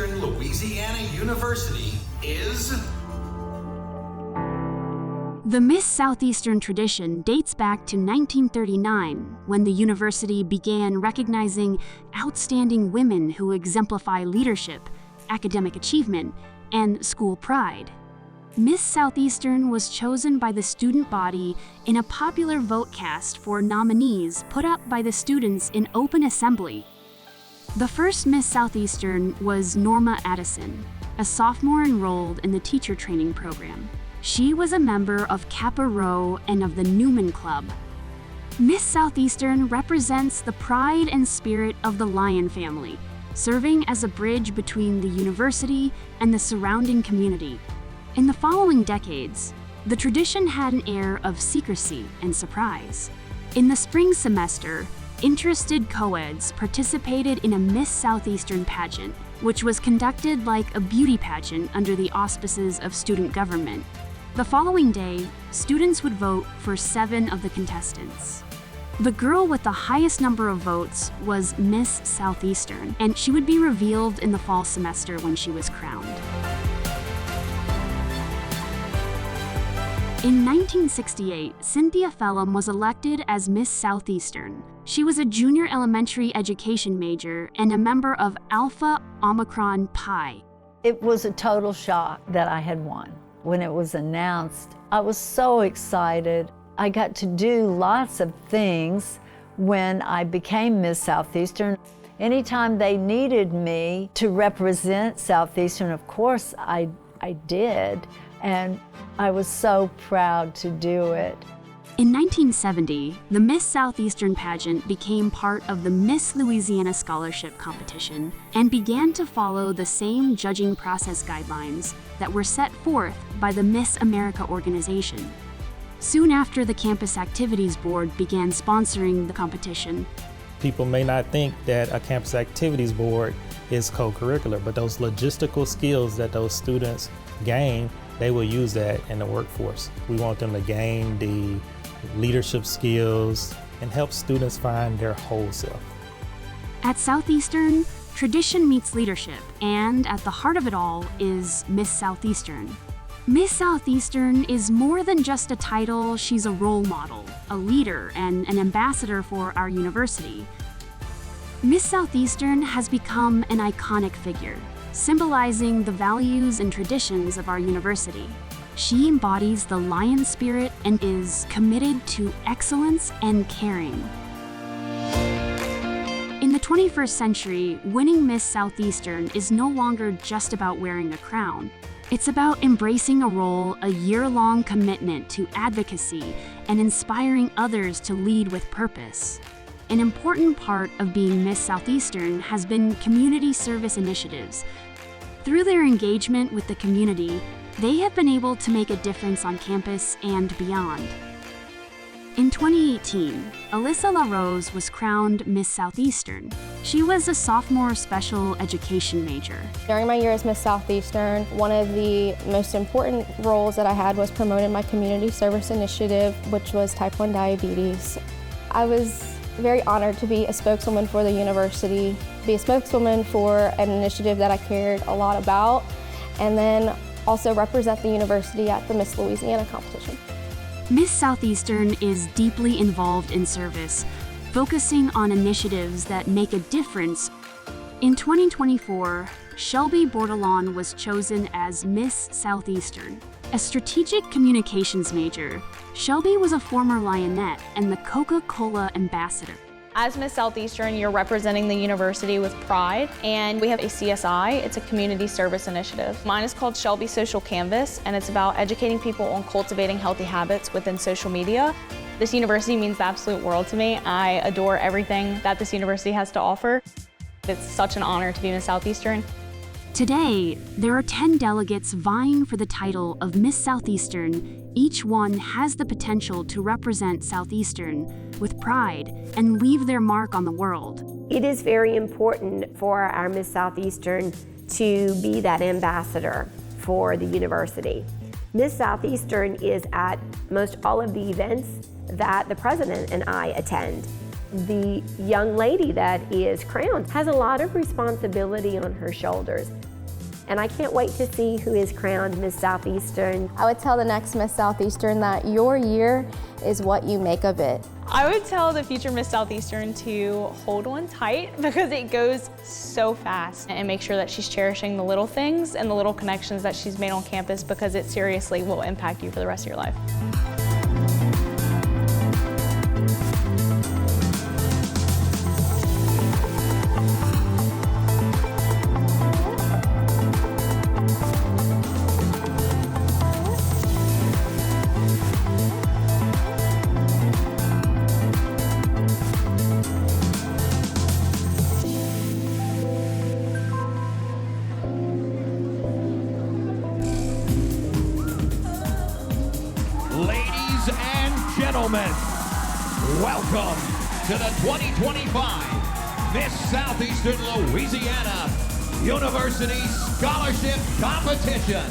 Southeastern Louisiana University is... The Miss Southeastern tradition dates back to 1939, when the university began recognizing outstanding women who exemplify leadership, academic achievement, and school pride. Miss Southeastern was chosen by the student body in a popular vote cast for nominees put up by the students in open assembly. The first Miss Southeastern was Norma Addison, a sophomore enrolled in the teacher training program. She was a member of Kappa Rho and of the Newman Club. Miss Southeastern represents the pride and spirit of the Lion family, serving as a bridge between the university and the surrounding community. In the following decades, the tradition had an air of secrecy and surprise. In the spring semester, interested co-eds participated in a Miss Southeastern pageant, which was conducted like a beauty pageant under the auspices of student government. The following day, students would vote for 7 of the contestants. The girl with the highest number of votes was Miss Southeastern, and she would be revealed in the fall semester when she was crowned. In 1968, Cynthia Phelan was elected as Miss Southeastern. She was a junior elementary education major and a member of Alpha Omicron Pi. It was a total shock that I had won. When it was announced, I was so excited. I got to do lots of things when I became Miss Southeastern. Anytime they needed me to represent Southeastern, of course I did, and I was so proud to do it. In 1970, the Miss Southeastern pageant became part of the Miss Louisiana Scholarship Competition and began to follow the same judging process guidelines that were set forth by the Miss America organization. Soon after, the Campus Activities Board began sponsoring the competition. People may not think that a Campus Activities Board is co-curricular, but those logistical skills that those students gain, they will use that in the workforce. We want them to gain the leadership skills and help students find their whole self. At Southeastern, tradition meets leadership, and at the heart of it all is Miss Southeastern. Miss Southeastern is more than just a title. She's a role model, a leader, and an ambassador for our university. Miss Southeastern has become an iconic figure, symbolizing the values and traditions of our university. She embodies the Lion spirit and is committed to excellence and caring. In the 21st century, winning Miss Southeastern is no longer just about wearing a crown. It's about embracing a role, a year-long commitment to advocacy, and inspiring others to lead with purpose. An important part of being Miss Southeastern has been community service initiatives. Through their engagement with the community, they have been able to make a difference on campus and beyond. In 2018, Alyssa LaRose was crowned Miss Southeastern. She was a sophomore special education major. During my year as Miss Southeastern, one of the most important roles that I had was promoting my community service initiative, which was type 1 diabetes. I was very honored to be a spokeswoman for the university, be a spokeswoman for an initiative that I cared a lot about, and then also represent the university at the Miss Louisiana competition. Miss Southeastern is deeply involved in service, focusing on initiatives that make a difference. In 2024, Shelby Bordelon was chosen as Miss Southeastern. A strategic communications major, Shelby was a former Lionette and the Coca-Cola ambassador. As Miss Southeastern, you're representing the university with pride, and we have a CSI, it's a community service initiative. Mine is called Shelby Social Canvas, and it's about educating people on cultivating healthy habits within social media. This university means the absolute world to me. I adore everything that this university has to offer. It's such an honor to be Miss Southeastern. Today, there are 10 delegates vying for the title of Miss Southeastern. Each one has the potential to represent Southeastern with pride and leave their mark on the world. It is very important for our Miss Southeastern to be that ambassador for the university. Miss Southeastern is at most all of the events that the president and I attend. The young lady that is crowned has a lot of responsibility on her shoulders. And I can't wait to see who is crowned Miss Southeastern. I would tell the next Miss Southeastern that your year is what you make of it. I would tell the future Miss Southeastern to hold on tight because it goes so fast, and make sure that she's cherishing the little things and the little connections that she's made on campus, because it seriously will impact you for the rest of your life. Ladies and gentlemen, welcome to the 2025 Miss Southeastern Louisiana University Scholarship Competition.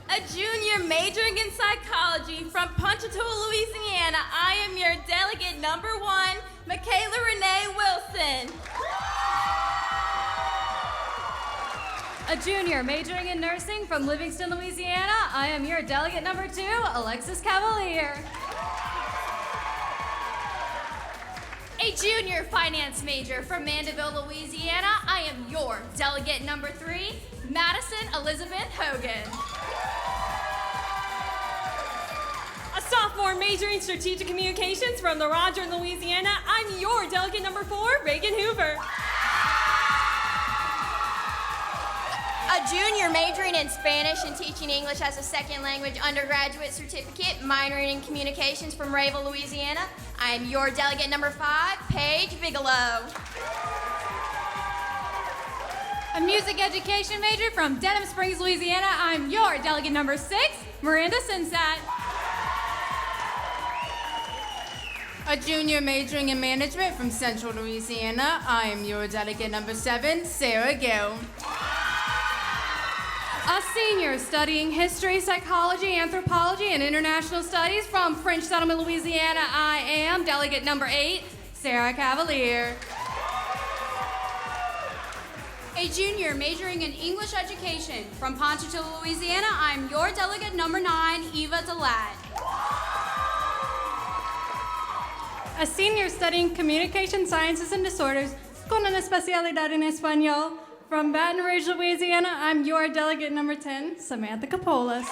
A junior majoring in psychology from Ponchatoula, Louisiana, I am your delegate number 1, Michaela Renee Wilson. A junior majoring in nursing from Livingston, Louisiana, I am your delegate number 2, Alexis Cavalier. A junior finance major from Mandeville, Louisiana, I am your delegate number 3, Madison Elizabeth Hogan. A sophomore majoring in strategic communications from the Roger, Louisiana, I'm your delegate number 4, Reagan Hoover. A junior majoring in Spanish and teaching English as a second language undergraduate certificate, minoring in communications from Rayville, Louisiana, I am your delegate number 5, Paige Bigelow. A music education major from Denham Springs, Louisiana, I'm your delegate number 6, Miranda Sinsat. A junior majoring in management from Central Louisiana, I am your delegate number 7, Sarah Gill. A senior studying history, psychology, anthropology, and international studies from French Settlement, Louisiana, I am delegate number 8, Sarah Cavalier. A junior majoring in English education from Ponchatoula, Louisiana, I'm your delegate number 9, Eva Delat. A senior studying communication sciences and disorders con una especialidad en español from Baton Rouge, Louisiana, I'm your delegate number 10, Samantha Capolas.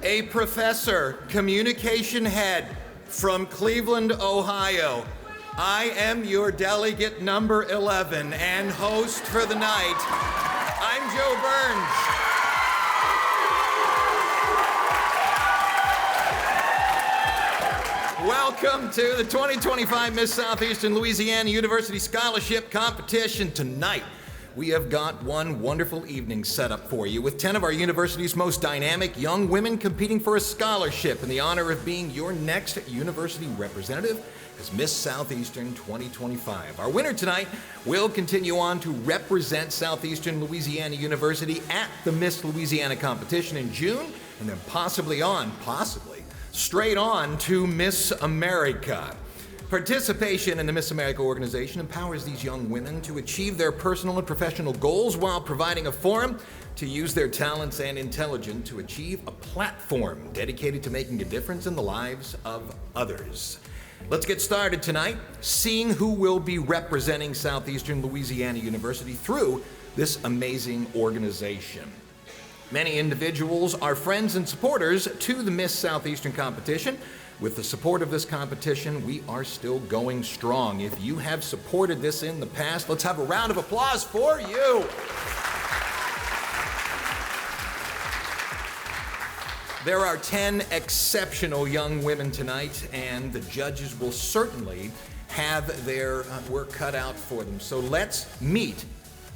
a professor, communication head from Cleveland, Ohio. I am your delegate number 11 and host for the night. I'm Joe Burns. Welcome to the 2025 Miss Southeastern Louisiana University Scholarship Competition. Tonight, we have got one wonderful evening set up for you with 10 of our university's most dynamic young women competing for a scholarship in the honor of being your next university representative as Miss Southeastern 2025. Our winner tonight will continue on to represent Southeastern Louisiana University at the Miss Louisiana competition in June, and then possibly straight on to Miss America. Participation in the Miss America organization empowers these young women to achieve their personal and professional goals while providing a forum to use their talents and intelligence to achieve a platform dedicated to making a difference in the lives of others. Let's get started tonight, seeing who will be representing Southeastern Louisiana University through this amazing organization. Many individuals are friends and supporters to the Miss Southeastern competition. With the support of this competition, we are still going strong. If you have supported this in the past, let's have a round of applause for you. There are 10 exceptional young women tonight, and the judges will certainly have their work cut out for them. So let's meet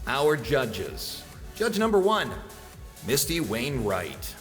our judges. Judge number 1. Misty Wainwright.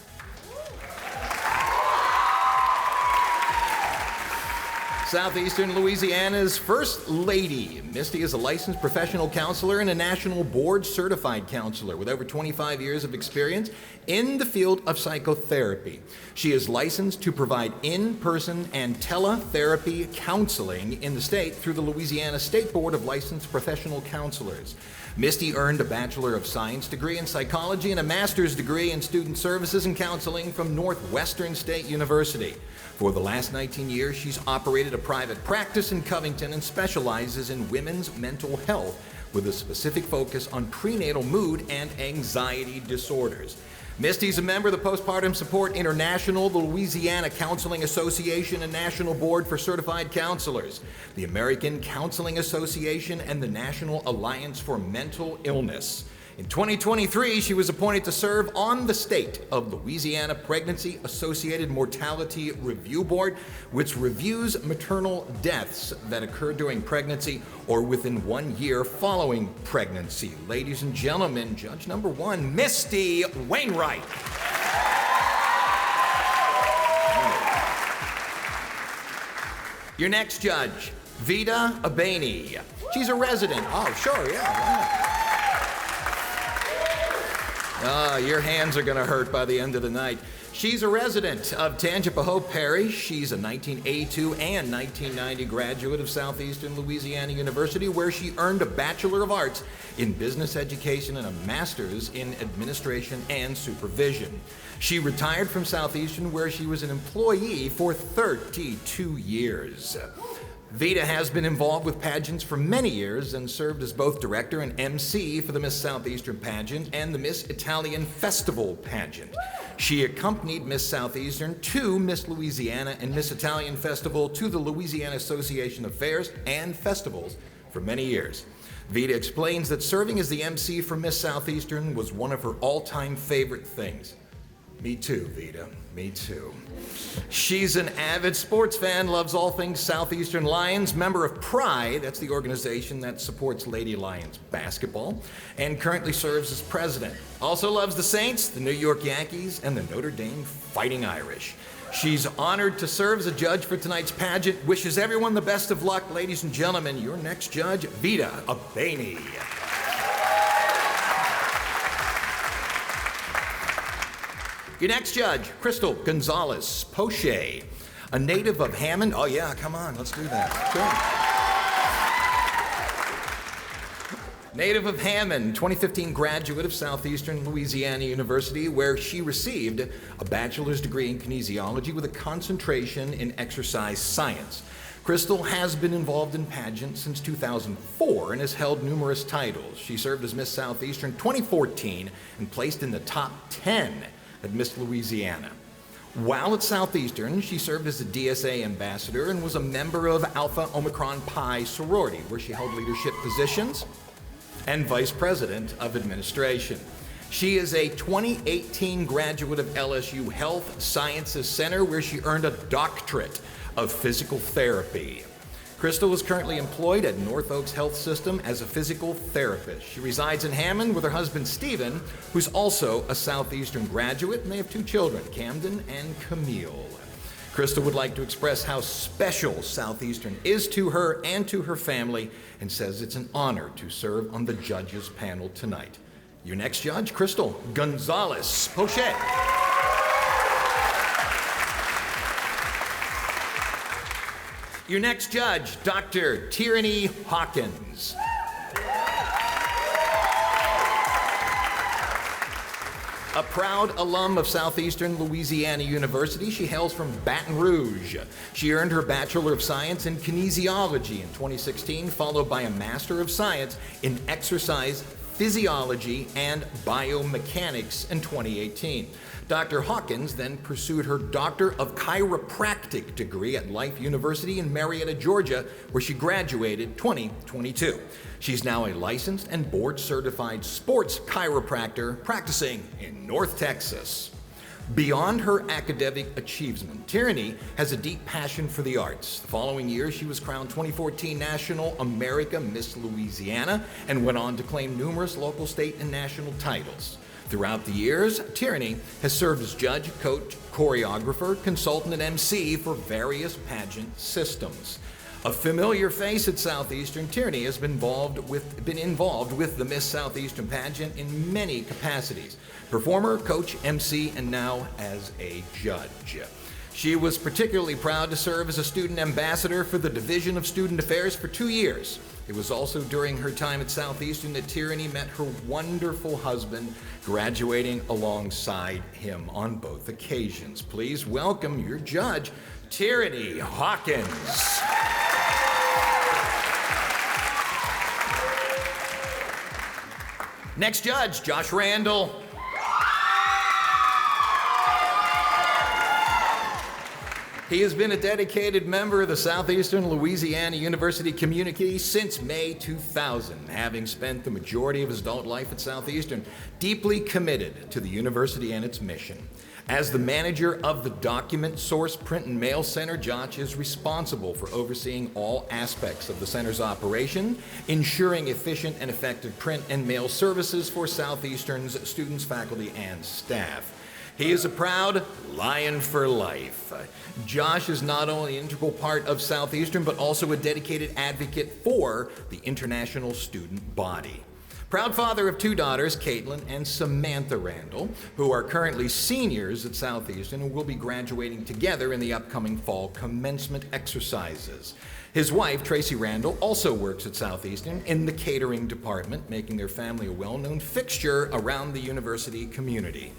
Southeastern Louisiana's First Lady. Misty is a licensed professional counselor and a national board certified counselor with over 25 years of experience in the field of psychotherapy. She is licensed to provide in-person and teletherapy counseling in the state through the Louisiana State Board of Licensed Professional Counselors. Misty earned a Bachelor of Science degree in psychology and a master's degree in student services and counseling from Northwestern State University. For the last 19 years, she's operated a private practice in Covington and specializes in women's mental health with a specific focus on prenatal mood and anxiety disorders. Misty's a member of the Postpartum Support International, the Louisiana Counseling Association, and National Board for Certified Counselors, the American Counseling Association, and the National Alliance for Mental Illness. In 2023, she was appointed to serve on the State of Louisiana Pregnancy-Associated Mortality Review Board, which reviews maternal deaths that occur during pregnancy or within 1 year following pregnancy. Ladies and gentlemen, judge number 1, Misty Wainwright. Your next judge, Vida Abaney. She's a resident. Oh, sure, yeah. Your hands are going to hurt by the end of the night. She's a resident of Tangipahoa Parish. She's a 1982 and 1990 graduate of Southeastern Louisiana University, where she earned a Bachelor of Arts in Business Education and a Master's in Administration and Supervision. She retired from Southeastern, where she was an employee for 32 years. Vida has been involved with pageants for many years and served as both director and MC for the Miss Southeastern pageant and the Miss Italian Festival pageant. She accompanied Miss Southeastern to Miss Louisiana and Miss Italian Festival to the Louisiana Association of Fairs and Festivals for many years. Vida explains that serving as the MC for Miss Southeastern was one of her all-time favorite things. Me too, Vida. Me too. She's an avid sports fan, loves all things Southeastern Lions, member of Pride, that's the organization that supports Lady Lions basketball, and currently serves as president. Also loves the Saints, the New York Yankees, and the Notre Dame Fighting Irish. She's honored to serve as a judge for tonight's pageant. Wishes everyone the best of luck. Ladies and gentlemen, your next judge, Vida Abaney. Your next judge, Crystal Gonzalez Poche, a native of Hammond. Oh yeah, come on, let's do that. Sure. Native of Hammond, 2015 graduate of Southeastern Louisiana University, where she received a bachelor's degree in kinesiology with a concentration in exercise science. Crystal has been involved in pageants since 2004 and has held numerous titles. She served as Miss Southeastern 2014 and placed in the top 10 at Miss Louisiana. While at Southeastern, she served as a DSA ambassador and was a member of Alpha Omicron Pi sorority, where she held leadership positions and vice president of administration. She is a 2018 graduate of LSU Health Sciences Center, where she earned a doctorate of physical therapy. Crystal is currently employed at North Oaks Health System as a physical therapist. She resides in Hammond with her husband, Stephen, who's also a Southeastern graduate, and they have 2 children, Camden and Camille. Crystal would like to express how special Southeastern is to her and to her family, and says it's an honor to serve on the judges panel tonight. Your next judge, Crystal Gonzalez-Pochet. Your next judge, Dr. Tierney Hawkins. A proud alum of Southeastern Louisiana University, she hails from Baton Rouge. She earned her Bachelor of Science in Kinesiology in 2016, followed by a Master of Science in Exercise Physiology and Biomechanics in 2018. Dr. Hawkins then pursued her Doctor of Chiropractic degree at Life University in Marietta, Georgia, where she graduated 2022. She's now a licensed and board-certified sports chiropractor practicing in North Texas. Beyond her academic achievement, Tierney has a deep passion for the arts. The following year, she was crowned 2014 National America Miss Louisiana and went on to claim numerous local, state, and national titles. Throughout the years, Tierney has served as judge, coach, choreographer, consultant, and MC for various pageant systems. A familiar face at Southeastern, Tierney has been involved with the Miss Southeastern pageant in many capacities: performer, coach, MC, and now as a judge. She was particularly proud to serve as a student ambassador for the Division of Student Affairs for 2 years. It was also during her time at Southeastern that Tierney met her wonderful husband, graduating alongside him on both occasions. Please welcome your judge, Tierney Hawkins. Next judge, Josh Randall. He has been a dedicated member of the Southeastern Louisiana University community since May 2000, having spent the majority of his adult life at Southeastern, deeply committed to the university and its mission. As the manager of the Document Source Print and Mail Center, Josh is responsible for overseeing all aspects of the center's operation, ensuring efficient and effective print and mail services for Southeastern's students, faculty, and staff. He is a proud Lion for life. Josh is not only an integral part of Southeastern, but also a dedicated advocate for the international student body. Proud father of 2 daughters, Caitlin and Samantha Randall, who are currently seniors at Southeastern and will be graduating together in the upcoming fall commencement exercises. His wife, Tracy Randall, also works at Southeastern in the catering department, making their family a well-known fixture around the university community.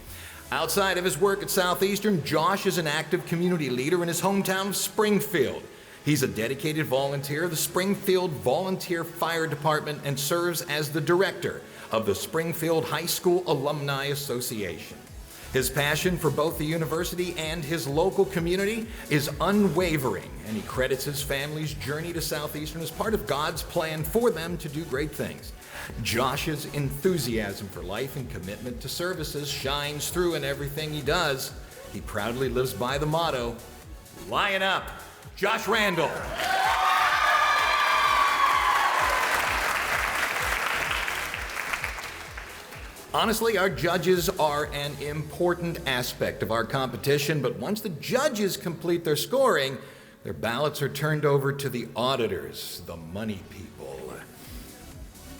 Outside of his work at Southeastern, Josh is an active community leader in his hometown of Springfield. He's a dedicated volunteer of the Springfield Volunteer Fire Department and serves as the director of the Springfield High School Alumni Association. His passion for both the university and his local community is unwavering, and he credits his family's journey to Southeastern as part of God's plan for them to do great things. Josh's enthusiasm for life and commitment to services shines through in everything he does. He proudly lives by the motto, "Lion up, Josh Randall." Honestly, our judges are an important aspect of our competition, but once the judges complete their scoring, their ballots are turned over to the auditors, the money people.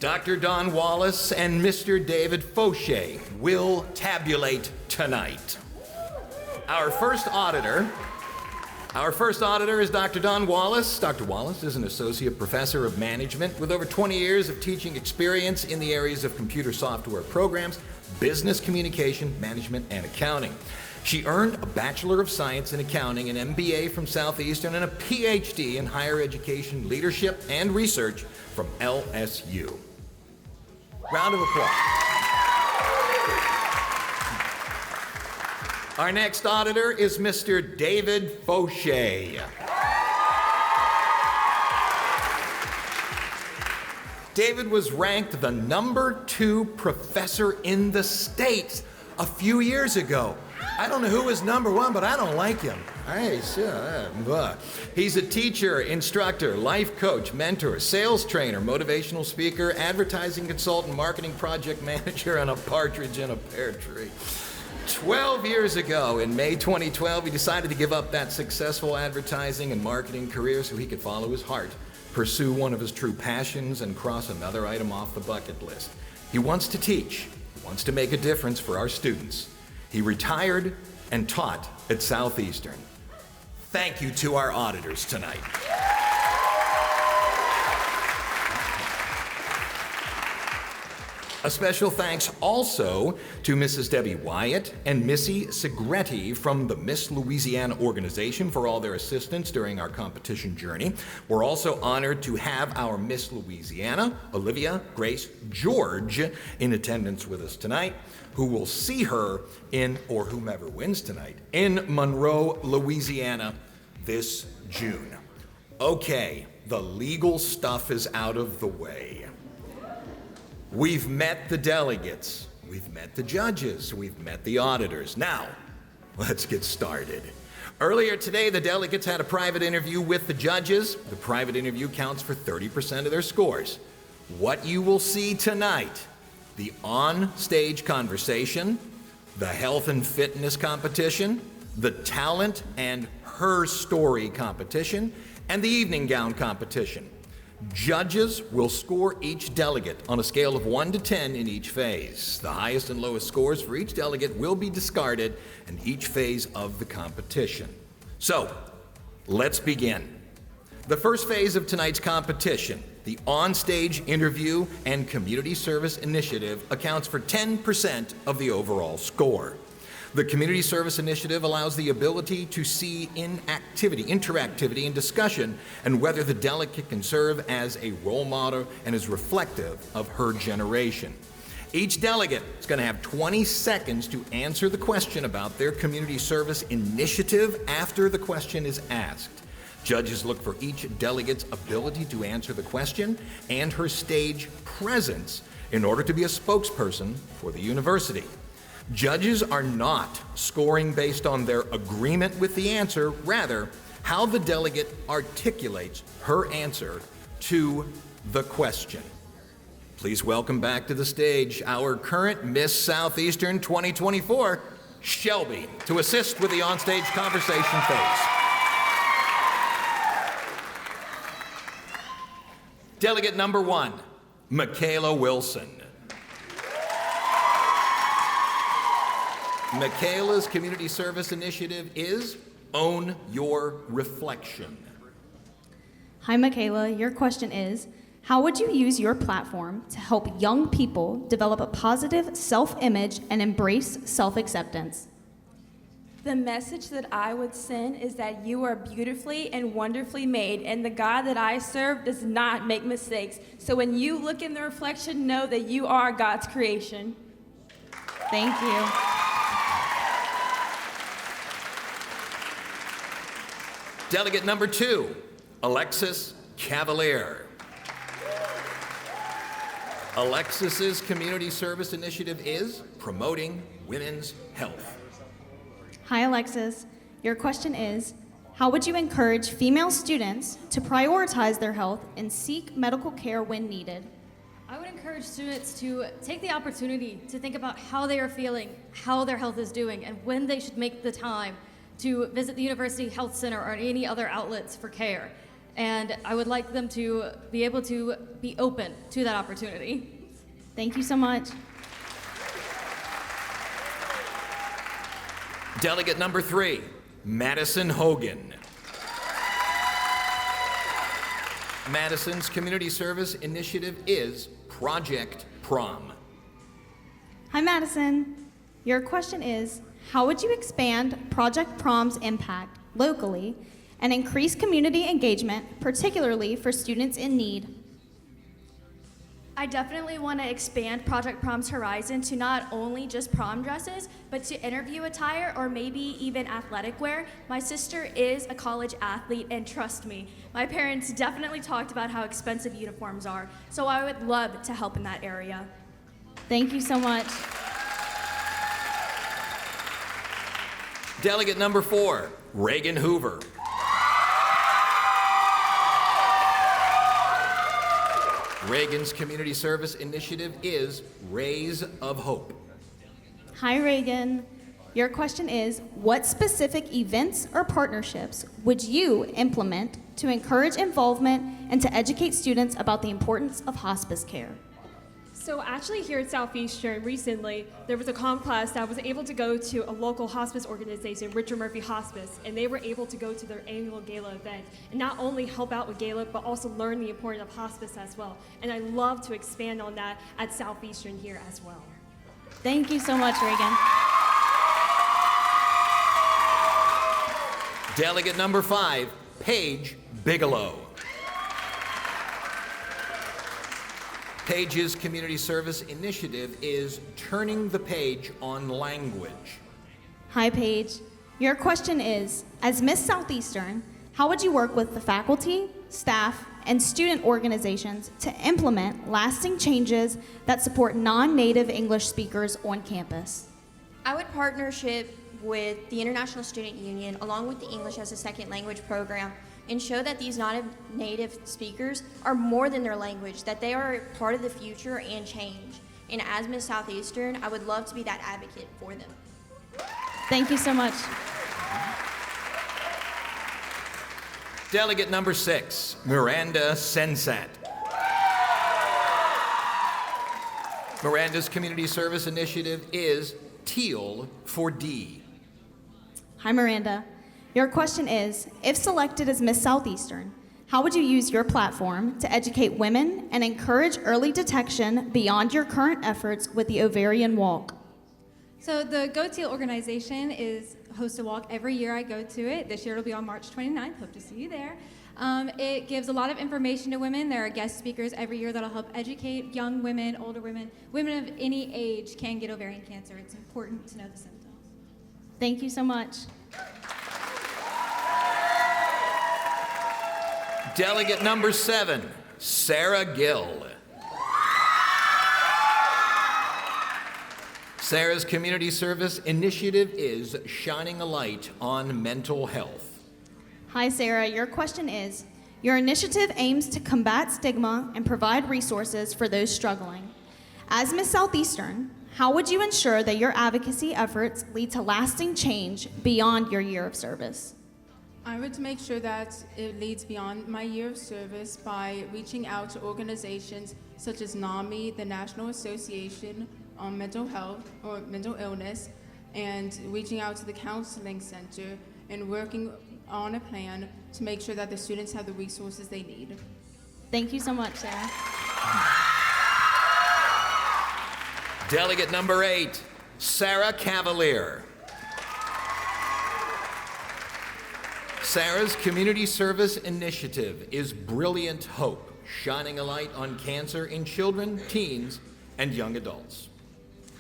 Dr. Don Wallace and Mr. David Fauché will tabulate tonight. Our first auditor is Dr. Don Wallace. Dr. Wallace is an associate professor of management with over 20 years of teaching experience in the areas of computer software programs, business communication, management, and accounting. She earned a Bachelor of Science in Accounting, an MBA from Southeastern, and a PhD in Higher Education Leadership and Research from LSU. Round of applause. Our next auditor is Mr. David Fauché. David was ranked the #2 professor in the state a few years ago. I don't know who was #1, but I don't like him. He's a teacher, instructor, life coach, mentor, sales trainer, motivational speaker, advertising consultant, marketing project manager, and a partridge in a pear tree. 12 years ago, in May 2012, he decided to give up that successful advertising and marketing career so he could follow his heart, pursue one of his true passions, and cross another item off the bucket list. He wants to teach. He wants to make a difference for our students. He retired and taught at Southeastern. Thank you to our auditors tonight. A special thanks also to Mrs. Debbie Wyatt and Missy Segretti from the Miss Louisiana organization for all their assistance during our competition journey. We're also honored to have our Miss Louisiana, Olivia Grace George, in attendance with us tonight, who will see her in, or whomever wins tonight, in Monroe, Louisiana this June. Okay, the legal stuff is out of the way. We've met the delegates, we've met the judges, we've met the auditors. Now, let's get started. Earlier today, the delegates had a private interview with the judges. The private interview counts for 30% of their scores. What you will see tonight, the on-stage conversation, the health and fitness competition, the talent and her story competition, and the evening gown competition. Judges will score each delegate on a scale of 1 to 10 in each phase. The highest and lowest scores for each delegate will be discarded in each phase of the competition. So, let's begin. The first phase of tonight's competition, the on-stage interview and community service initiative, accounts for 10% of the overall score. The Community Service Initiative allows the ability to see interactivity, and discussion, and whether the delegate can serve as a role model and is reflective of her generation. Each delegate is going to have 20 seconds to answer the question about their community service initiative after the question is asked. Judges look for each delegate's ability to answer the question and her stage presence in order to be a spokesperson for the university. Judges are not scoring based on their agreement with the answer, rather, how the delegate articulates her answer to the question. Please welcome back to the stage our current Miss Southeastern 2024, Shelby, to assist with the onstage conversation phase. Delegate number 1, Michaela Wilson. Michaela's community service initiative is Own Your Reflection. Hi, Michaela. Your question is, how would you use your platform to help young people develop a positive self-image and embrace self-acceptance? The message that I would send is that you are beautifully and wonderfully made, and the God that I serve does not make mistakes. So when you look in the reflection, know that you are God's creation. Thank you. Delegate number 2, Alexis Cavalier. Alexis's community service initiative is Promoting Women's Health. Hi, Alexis. Your question is, how would you encourage female students to prioritize their health and seek medical care when needed? I would encourage students to take the opportunity to think about how they are feeling, how their health is doing, and when they should make the time to visit the University Health Center or any other outlets for care. And I would like them to be able to be open to that opportunity. Thank you so much. Delegate number 3, Madison Hogan. Madison's community service initiative is Project Prom. Hi, Madison. Your question is, how would you expand Project Prom's impact locally and increase community engagement, particularly for students in need? I definitely want to expand Project Prom's horizon to not only just prom dresses, but to interview attire or maybe even athletic wear. My sister is a college athlete, and trust me, my parents definitely talked about how expensive uniforms are, so I would love to help in that area. Thank you so much. Delegate number 4, Reagan Hoover. Reagan's community service initiative is Rays of Hope. Hi, Reagan. Your question is, what specific events or partnerships would you implement to encourage involvement and to educate students about the importance of hospice care? So actually here at Southeastern recently, there was a comm class that was able to go to a local hospice organization, Richard Murphy Hospice, and they were able to go to their annual gala event and not only help out with gala, but also learn the importance of hospice as well. And I love to expand on that at Southeastern here as well. Thank you so much, Reagan. Delegate number 5, Paige Bigelow. Paige's community service initiative is Turning the Page on Language. Hi, Paige. Your question is, as Miss Southeastern, how would you work with the faculty, staff, and student organizations to implement lasting changes that support non-native English speakers on campus? I would partnership with the International Student Union along with the English as a Second Language program and show that these non-native speakers are more than their language, that they are part of the future and change. And as Miss Southeastern, I would love to be that advocate for them. Thank you so much. Delegate number 6, Miranda Sensat. Miranda's community service initiative is Teal for D. Hi, Miranda. Your question is, if selected as Miss Southeastern, how would you use your platform to educate women and encourage early detection beyond your current efforts with the ovarian walk? So the Go Teal organization hosts a walk every year. I go to it. This year it'll be on March 29th. Hope to see you there. It gives a lot of information to women. There are guest speakers every year that'll help educate young women, older women. Women of any age can get ovarian cancer. It's important to know the symptoms. Thank you so much. Delegate number 7, Sarah Gill. Sarah's community service initiative is Shining a Light on Mental Health. Hi, Sarah. Your question is, your initiative aims to combat stigma and provide resources for those struggling. As Miss Southeastern, how would you ensure that your advocacy efforts lead to lasting change beyond your year of service? I would make sure that it leads beyond my year of service by reaching out to organizations such as NAMI, the National Association on Mental Health or Mental Illness, and reaching out to the Counseling Center and working on a plan to make sure that the students have the resources they need. Thank you so much, Sarah. Delegate number 8, Sarah Cavalier. Sarah's community service initiative is Brilliant Hope, shining a light on cancer in children, teens, and young adults.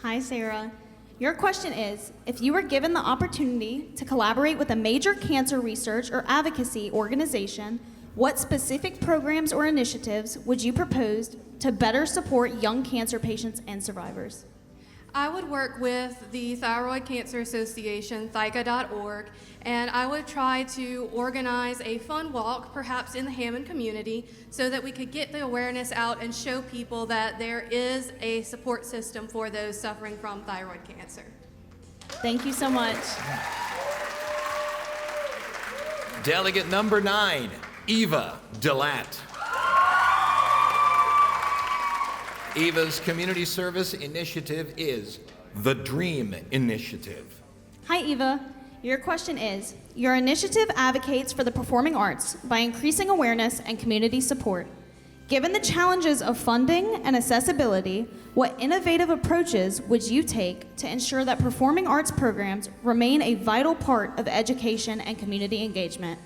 Hi, Sarah. Your question is, if you were given the opportunity to collaborate with a major cancer research or advocacy organization, what specific programs or initiatives would you propose to better support young cancer patients and survivors? I would work with the Thyroid Cancer Association, thyca.org, and I would try to organize a fun walk, perhaps in the Hammond community, so that we could get the awareness out and show people that there is a support system for those suffering from thyroid cancer. Thank you so much. Delegate number 9, Eva Delat. Eva's community service initiative is the Dream Initiative. Hi, Eva. Your question is, your initiative advocates for the performing arts by increasing awareness and community support. Given the challenges of funding and accessibility, what innovative approaches would you take to ensure that performing arts programs remain a vital part of education and community engagement?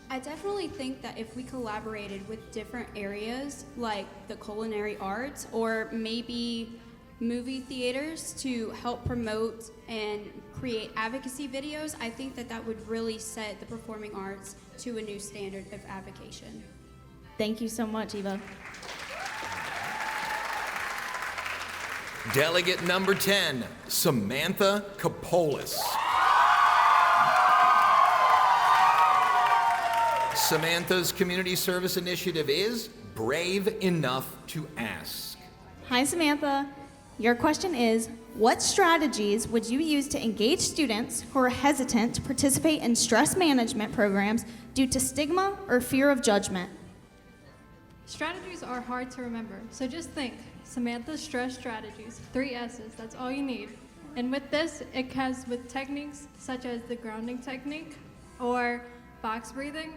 I definitely think that if we collaborated with different areas like the culinary arts or maybe movie theaters to help promote and create advocacy videos, I think that that would really set the performing arts to a new standard of advocation. Thank you so much, Eva. Delegate number 10, Samantha Kapolis. Samantha's community service initiative is Brave Enough to Ask. Hi, Samantha. Your question is, what strategies would you use to engage students who are hesitant to participate in stress management programs due to stigma or fear of judgment? Strategies are hard to remember, so just think, Samantha's stress strategies, 3 S's, that's all you need. And with this, it has with techniques such as the grounding technique or box breathing,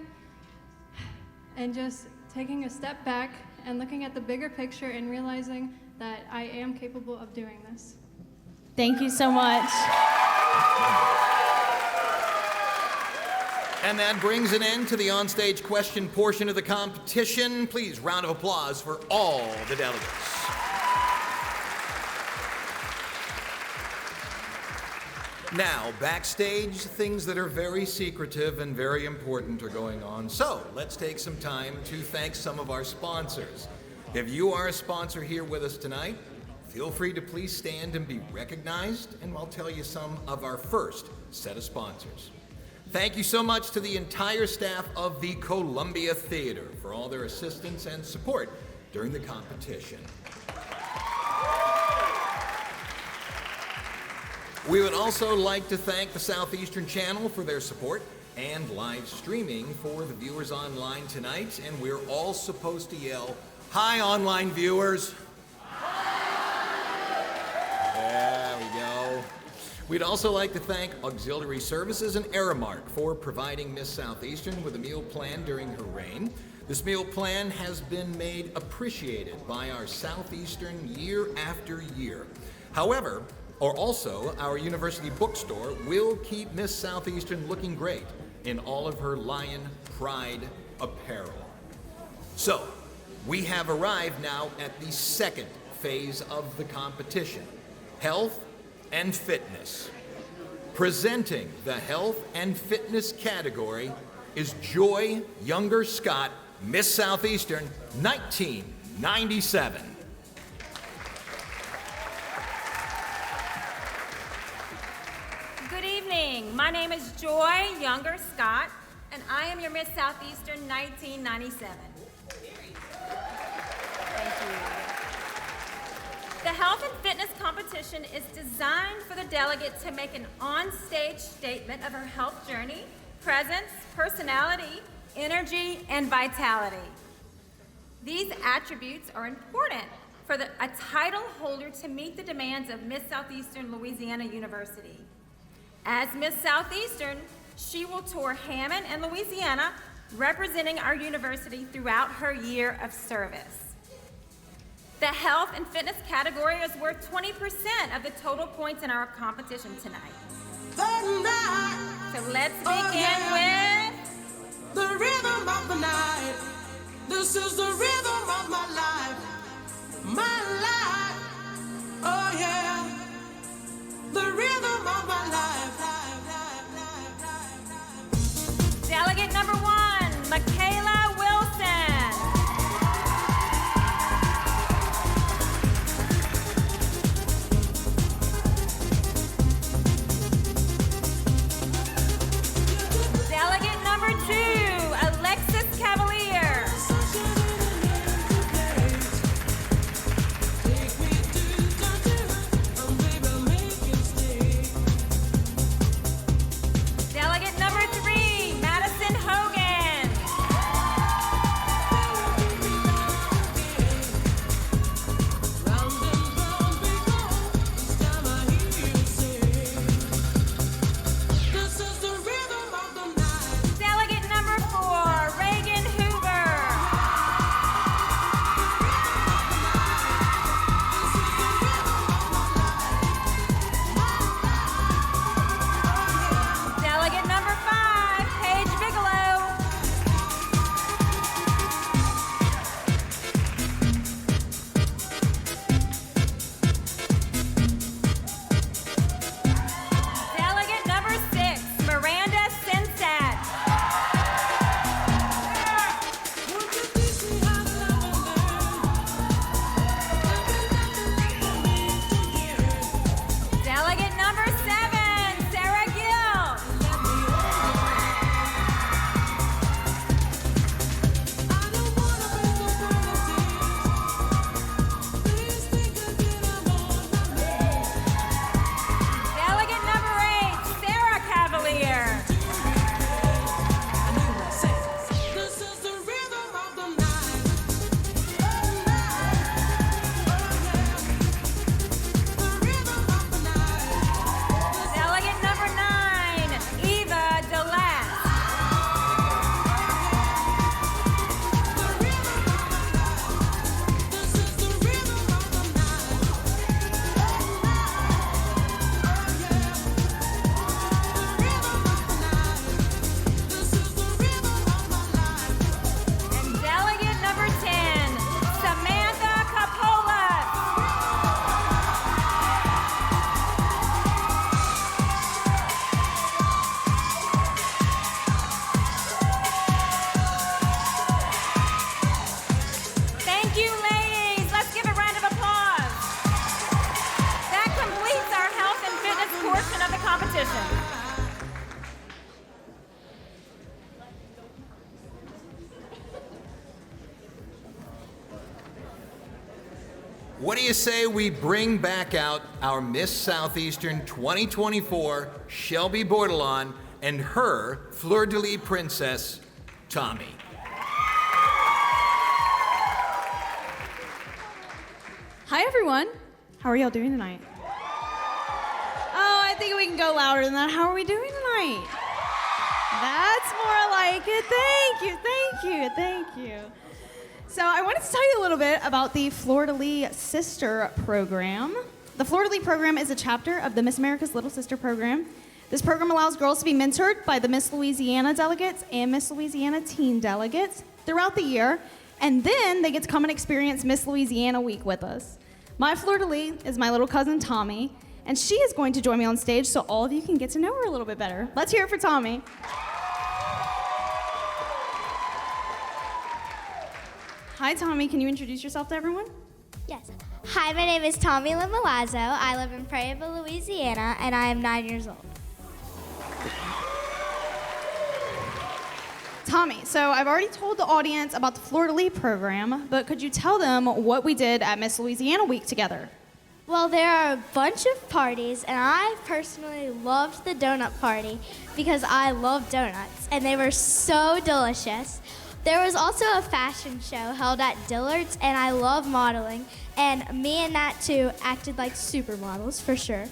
and just taking a step back and looking at the bigger picture and realizing that I am capable of doing this. Thank you so much. And that brings an end to the onstage question portion of the competition. Please, round of applause for all the delegates. Now, backstage, things that are very secretive and very important are going on. So, let's take some time to thank some of our sponsors. If you are a sponsor here with us tonight, feel free to please stand and be recognized, and I'll tell you some of our first set of sponsors. Thank you so much to the entire staff of the Columbia Theater for all their assistance and support during the competition. We would also like to thank the Southeastern Channel for their support and live streaming for the viewers online tonight. And we're all supposed to yell, "Hi, online viewers." There we go. We'd also like to thank Auxiliary Services and Aramark for providing Miss Southeastern with a meal plan during her reign. This meal plan has been made appreciated by our Southeastern year after year. However, also, our university bookstore will keep Miss Southeastern looking great in all of her Lion Pride apparel. So, we have arrived now at the second phase of the competition, health and fitness. Presenting the health and fitness category is Joy Younger Scott, Miss Southeastern, 1997. Good evening. My name is Joy Younger Scott, and I am your Miss Southeastern 1997. Thank you. The health and fitness competition is designed for the delegate to make an on-stage statement of her health journey, presence, personality, energy, and vitality. These attributes are important for a title holder to meet the demands of Miss Southeastern Louisiana University. As Miss Southeastern, she will tour Hammond and Louisiana, representing our university throughout her year of service. The health and fitness category is worth 20% of the total points in our competition tonight. So let's begin with the rhythm of the night. This is the rhythm of my life. My life. Oh yeah. The rhythm of my life. Delegate number 1, Michaela Wilson. Delegate number 2, Alexis Cavalier. competition. What do you say we bring back out our Miss Southeastern 2024, Shelby Bordelon, and her fleur-de-lis princess, Tommy. Hi, everyone. How are y'all doing tonight? Oh, I think we can go louder than that. How are we doing tonight? That's more like it. Thank you, thank you, thank you. So I wanted to tell you a little bit about the Fleur-de-Lis Sister Program. The Fleur-de-Lis Program is a chapter of the Miss America's Little Sister Program. This program allows girls to be mentored by the Miss Louisiana delegates and Miss Louisiana teen delegates throughout the year, and then they get to come and experience Miss Louisiana Week with us. My Fleur-de-Lis is my little cousin Tommy, and she is going to join me on stage so all of you can get to know her a little bit better. Let's hear it for Tommy. Hi, Tommy. Can you introduce yourself to everyone? Yes. Hi, my name is Tommy Lynn Milazzo. I live in Prairieville, Louisiana, and I am 9 years old. Tommy, so I've already told the audience about the Fleur-de-Lis program, but could you tell them what we did at Miss Louisiana Week together? Well, there are a bunch of parties, and I personally loved the donut party because I love donuts, and they were so delicious. There was also a fashion show held at Dillard's, and I love modeling, and me and Nat too acted like supermodels for sure.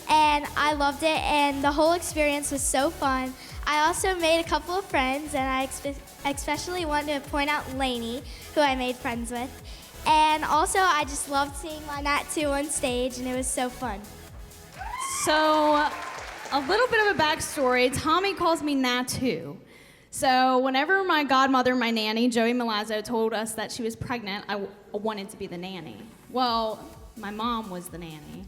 And I loved it, and the whole experience was so fun. I also made a couple of friends, and I especially want to point out Lainey, who I made friends with. And also, I just loved seeing my Nat too on stage, and it was so fun. So, a little bit of a backstory. Tommy calls me Nat too. So whenever my godmother, my nanny, Joey Milazzo, told us that she was pregnant, I wanted to be the nanny. Well, my mom was the nanny.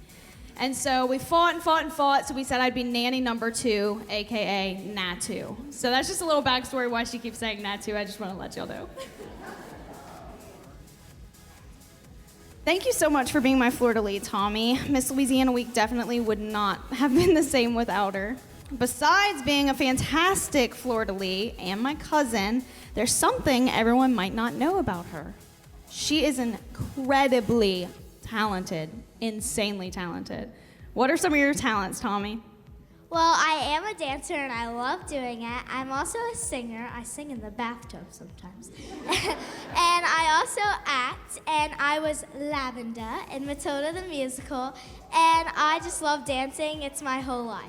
And so we fought and fought and fought, so we said I'd be nanny number 2, AKA Natu. So that's just a little backstory why she keeps saying Natu. I just want to let y'all know. Thank you so much for being my Fleur-de-Lis, Tommy. Miss Louisiana Week definitely would not have been the same without her. Besides being a fantastic Fleur-de-Lis and my cousin, there's something everyone might not know about her. She is incredibly talented, insanely talented. What are some of your talents, Tommy? Well, I am a dancer and I love doing it. I'm also a singer. I sing in the bathtub sometimes. And I also act, and I was Lavender in Matilda the Musical, and I just love dancing. It's my whole life.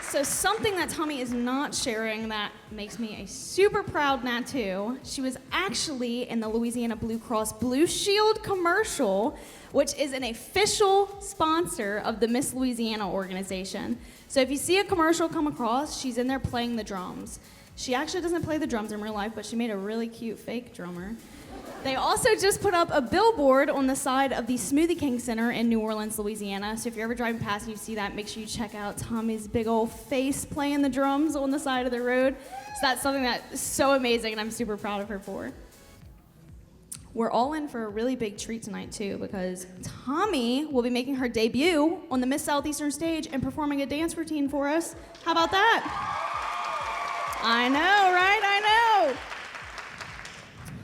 So something that Tommy is not sharing that makes me a super proud Natu. She was actually in the Louisiana Blue Cross Blue Shield commercial, which is an official sponsor of the Miss Louisiana organization. So if you see a commercial come across, she's in there playing the drums. She actually doesn't play the drums in real life, but she made a really cute fake drummer. They also just put up a billboard on the side of the Smoothie King Center in New Orleans, Louisiana. So if you're ever driving past and you see that, make sure you check out Tommy's big old face playing the drums on the side of the road. So that's something that's so amazing, and I'm super proud of her for. We're all in for a really big treat tonight, too, because Tommy will be making her debut on the Miss Southeastern stage and performing a dance routine for us. How about that? I know, right? I know.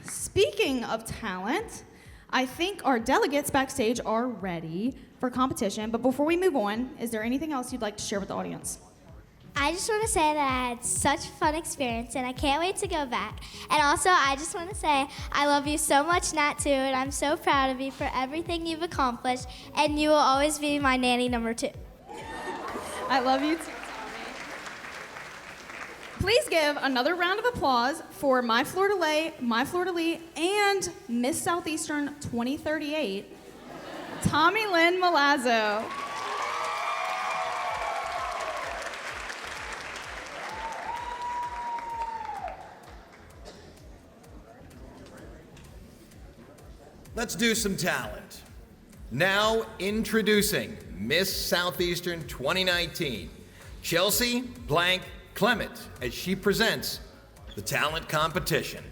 Speaking of talent, I think our delegates backstage are ready for competition. But before we move on, is there anything else you'd like to share with the audience? I just want to say that I had such a fun experience, and I can't wait to go back. And also, I just want to say I love you so much, Nat, too, and I'm so proud of you for everything you've accomplished, and you will always be my nanny number 2. I love you, too, Tommy. Please give another round of applause for my Fleur-de-Lis, and Miss Southeastern 2038, Tommy Lynn Milazzo. Let's do some talent. Now introducing Miss Southeastern 2019, Chelsea Blank Clement, as she presents the talent competition.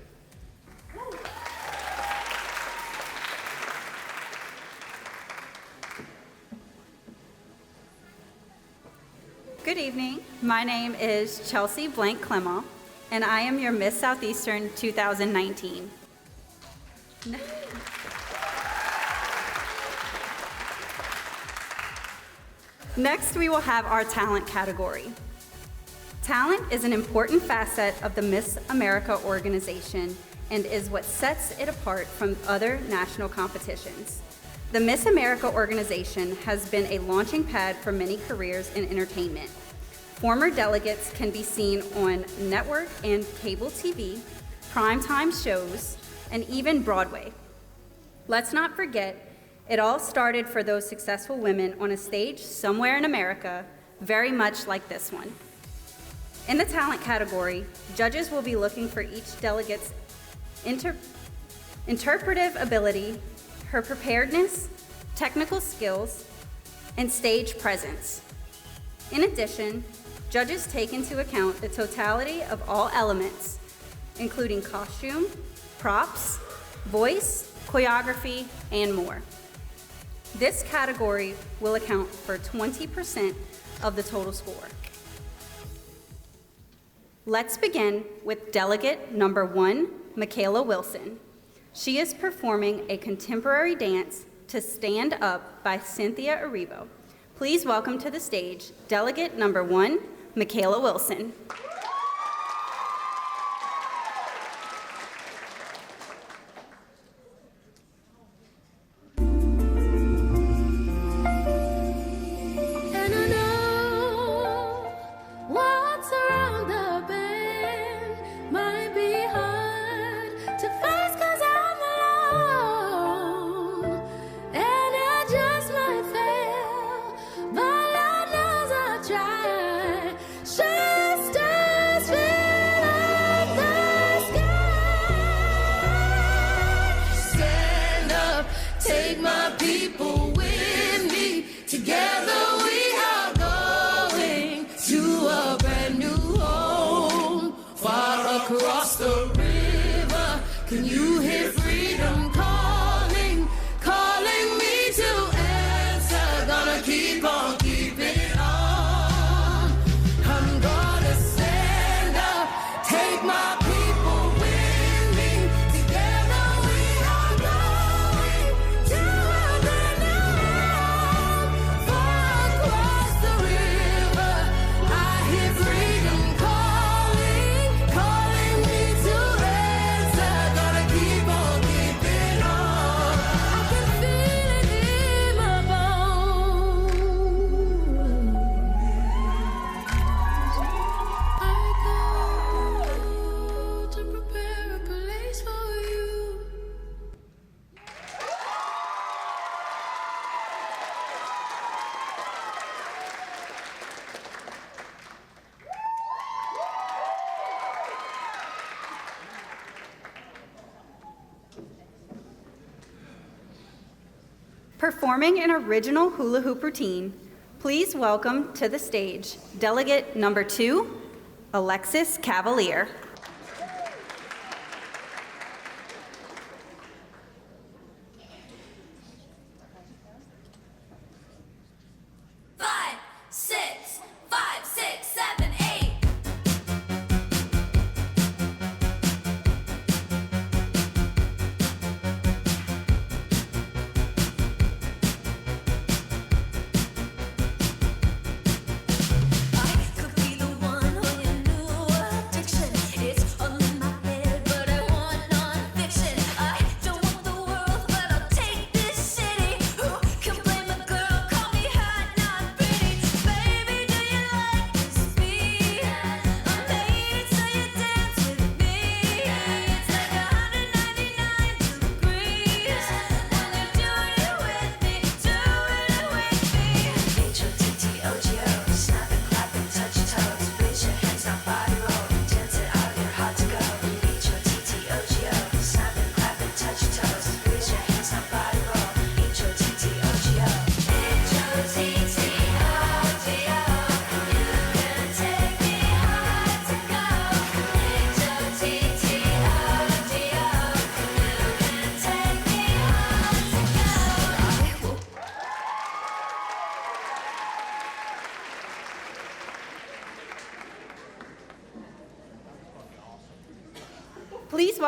Good evening. My name is Chelsea Blank Clement, and I am your Miss Southeastern 2019. Next, we will have our talent category. Talent is an important facet of the Miss America organization and is what sets it apart from other national competitions. The Miss America organization has been a launching pad for many careers in entertainment. Former delegates can be seen on network and cable TV, primetime shows, and even Broadway. Let's not forget, it all started for those successful women on a stage somewhere in America, very much like this one. In the talent category, judges will be looking for each delegate's interpretive ability, her preparedness, technical skills, and stage presence. In addition, judges take into account the totality of all elements, including costume, props, voice, choreography, and more. This category will account for 20% of the total score. Let's begin with delegate number 1, Michaela Wilson. She is performing a contemporary dance to Stand Up by Cynthia Erivo. Please welcome to the stage delegate number 1, Michaela Wilson. Performing an original hula hoop routine, please welcome to the stage delegate number 2, Alexis Cavalier. It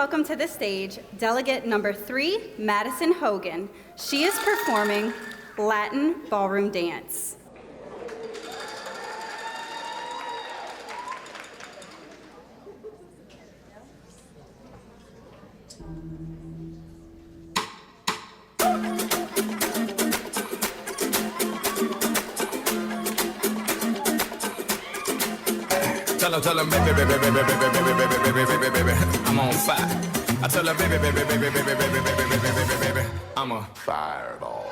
welcome to the stage delegate number 3, Madison Hogan. She is performing Latin ballroom dance. Tell her, baby, baby, baby, baby, baby, baby, baby, baby, baby, I'm on fire. I tell her, baby, baby, baby, baby, baby, baby, baby, baby, baby, I'm a fireball.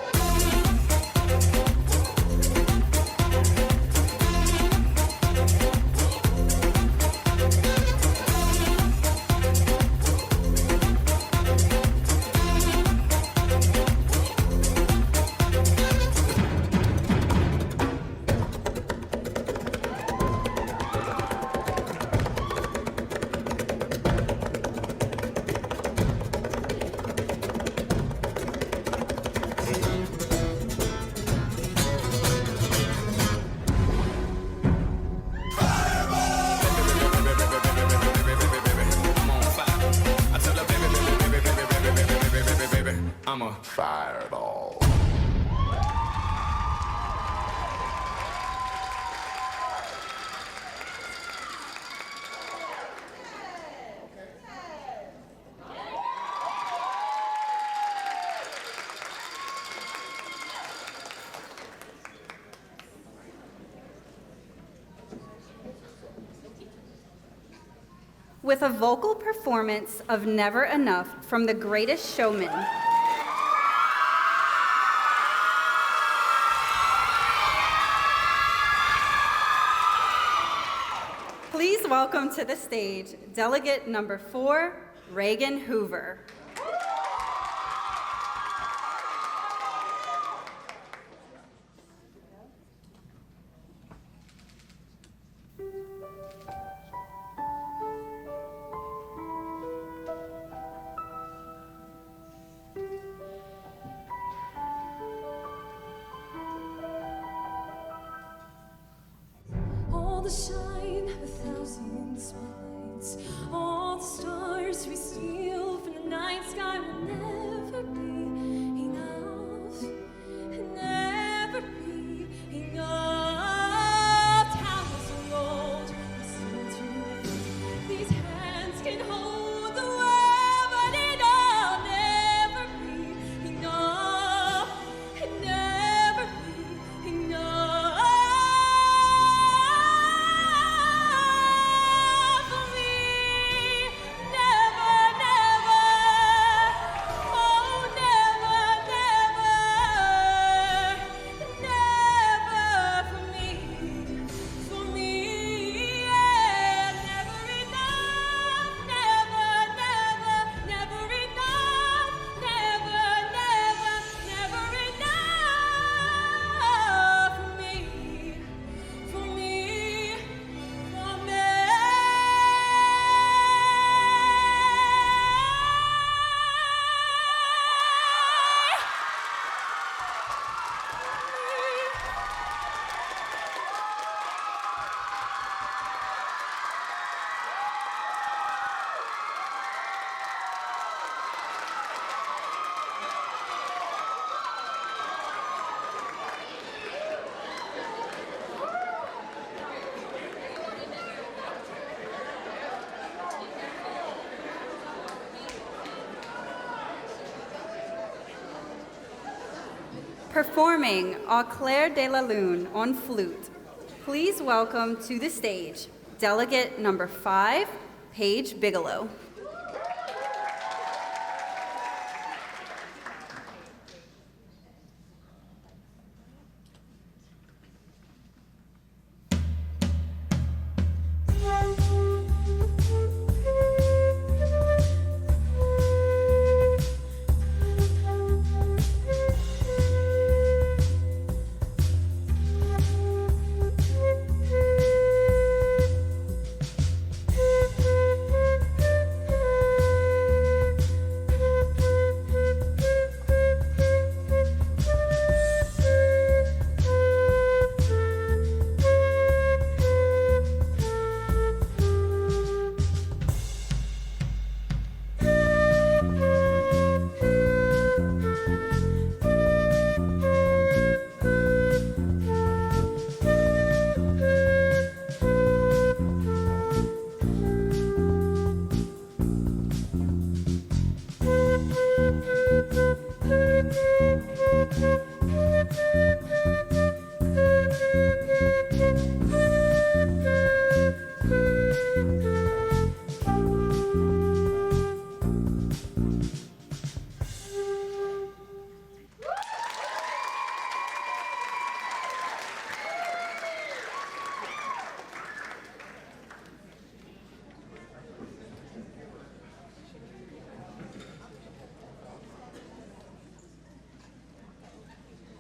I'm a fireball. With a vocal performance of Never Enough from The Greatest Showman, please welcome to the stage delegate number 4, Reagan Hoover. All the shine of 1,000 spotlights, all the stars we steal from the night sky will never be enough, never be enough. Towers of gold, listen to these hands can hold the world, but it'll never be enough, never be enough. Performing Au Clair de la Lune on flute, please welcome to the stage delegate number 5, Paige Bigelow.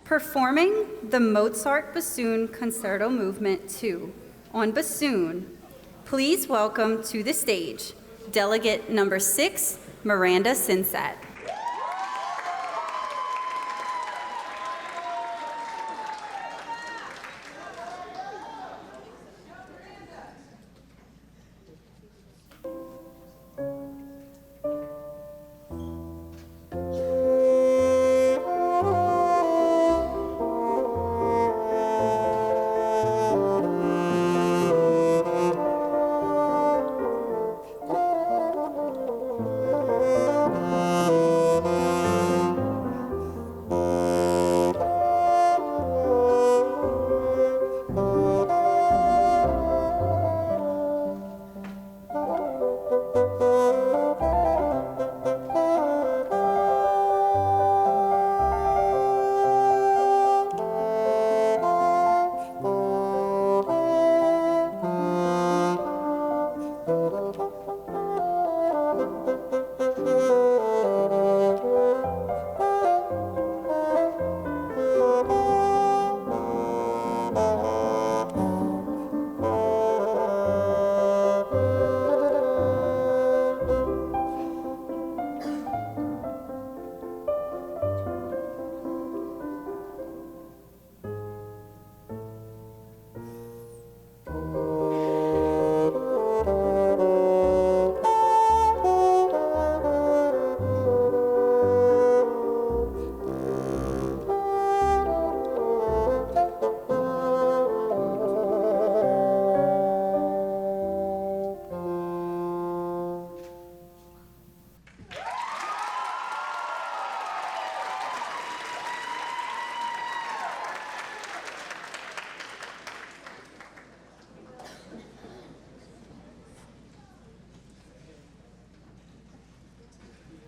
Performing the Mozart Bassoon Concerto Movement 2 on bassoon, please welcome to the stage Delegate number 6, Miranda Sinsat.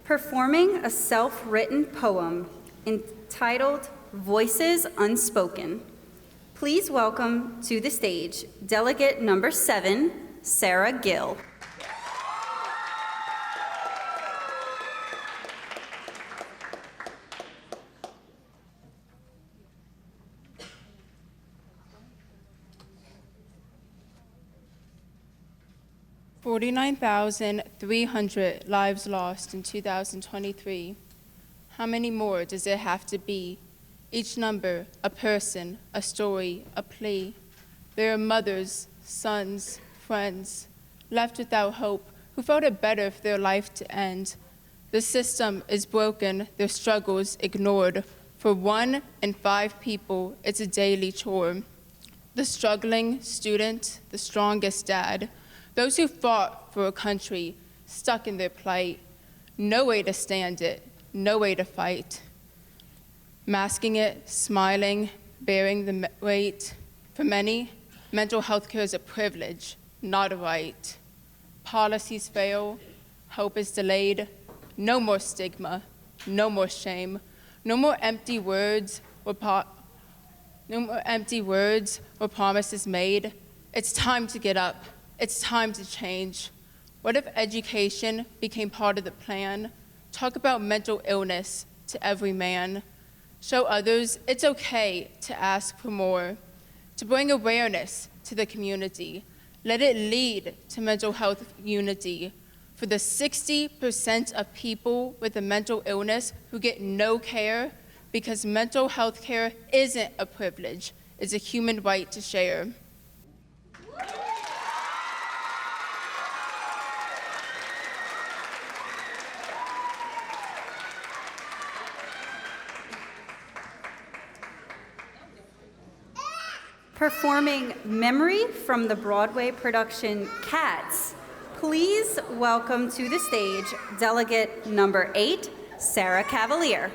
Performing a self-written poem entitled Voices Unspoken. Please welcome to the stage Delegate number 7, Sarah Gill. $49,300 lives lost in 2023. How many more does there have to be? Each number, a person, a story, a plea. There are mothers, sons, friends, left without hope, who felt it better for their life to end. The system is broken, their struggles ignored. For 1 in 5 people, it's a daily chore. The struggling student, the strongest dad, those who fought for a country, stuck in their plight, no way to stand it, no way to fight. Masking it, smiling, bearing the weight. For many, mental health care is a privilege, not a right. Policies fail, hope is delayed, no more stigma, no more shame, no more empty words or promises made. It's time to get up. It's time to change. What if education became part of the plan? Talk about mental illness to every man. Show others it's okay to ask for more, to bring awareness to the community. Let it lead to mental health unity. For the 60% of people with a mental illness who get no care, because mental health care isn't a privilege, it's a human right to share. Performing Memory from the Broadway production Cats, please welcome to the stage Delegate number 8, Sarah Cavalier.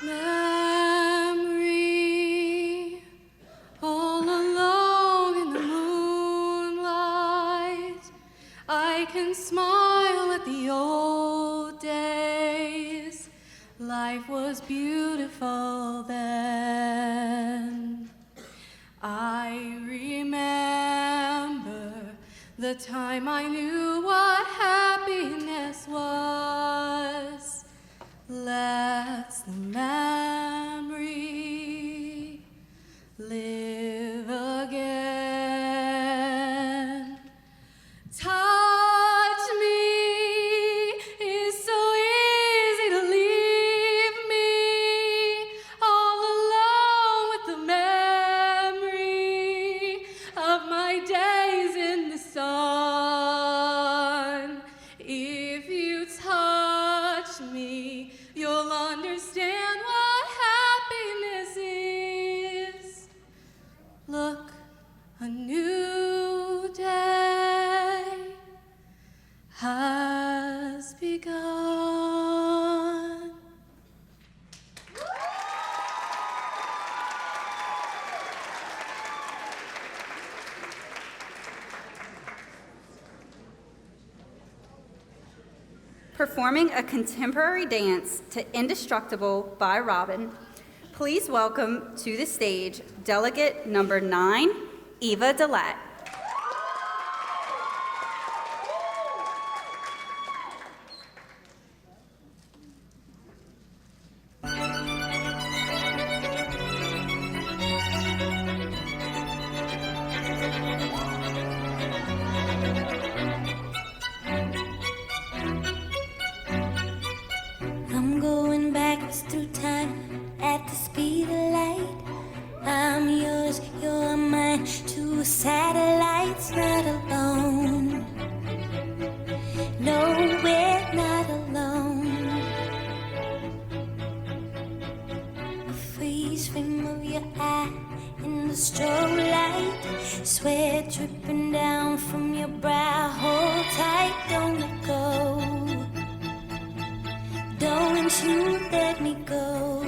Memory, all alone in the moonlight, I can smile at the old days, Life was beautiful then. I remember the time I knew what happiness was. Let's the memory live again. Touch me is so easy to leave me all alone with the memory of my days in the sun. If you touch me, you'll understand what happiness is. Look, a new day has begun. Performing a contemporary dance to Indestructible by Robin, please welcome to the stage delegate number 9, Eva Delat. I'm going backwards through time at the speed of light. I'm yours, you're mine, two satellites, not alone. No, we're not alone. A freeze frame of your eye in the strobe light, sweat dripping down from your brow. Hold tight, don't let go. Don't you let me go.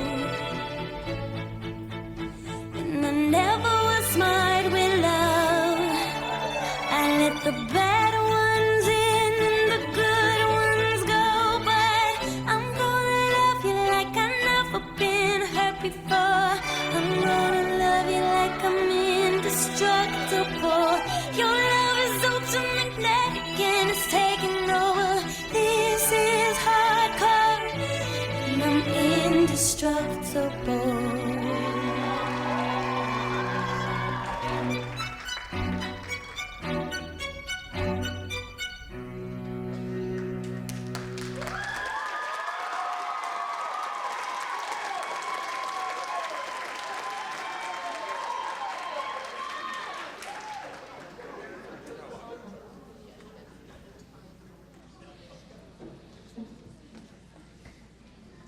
And I never was smart with love. I let the bad ones in and the good ones go. But I'm gonna love you like I've never been hurt before. I'm gonna love you like I'm indestructible. Your love is ultra magnetic and it's taking over. This is hardcore and I'm indestructible.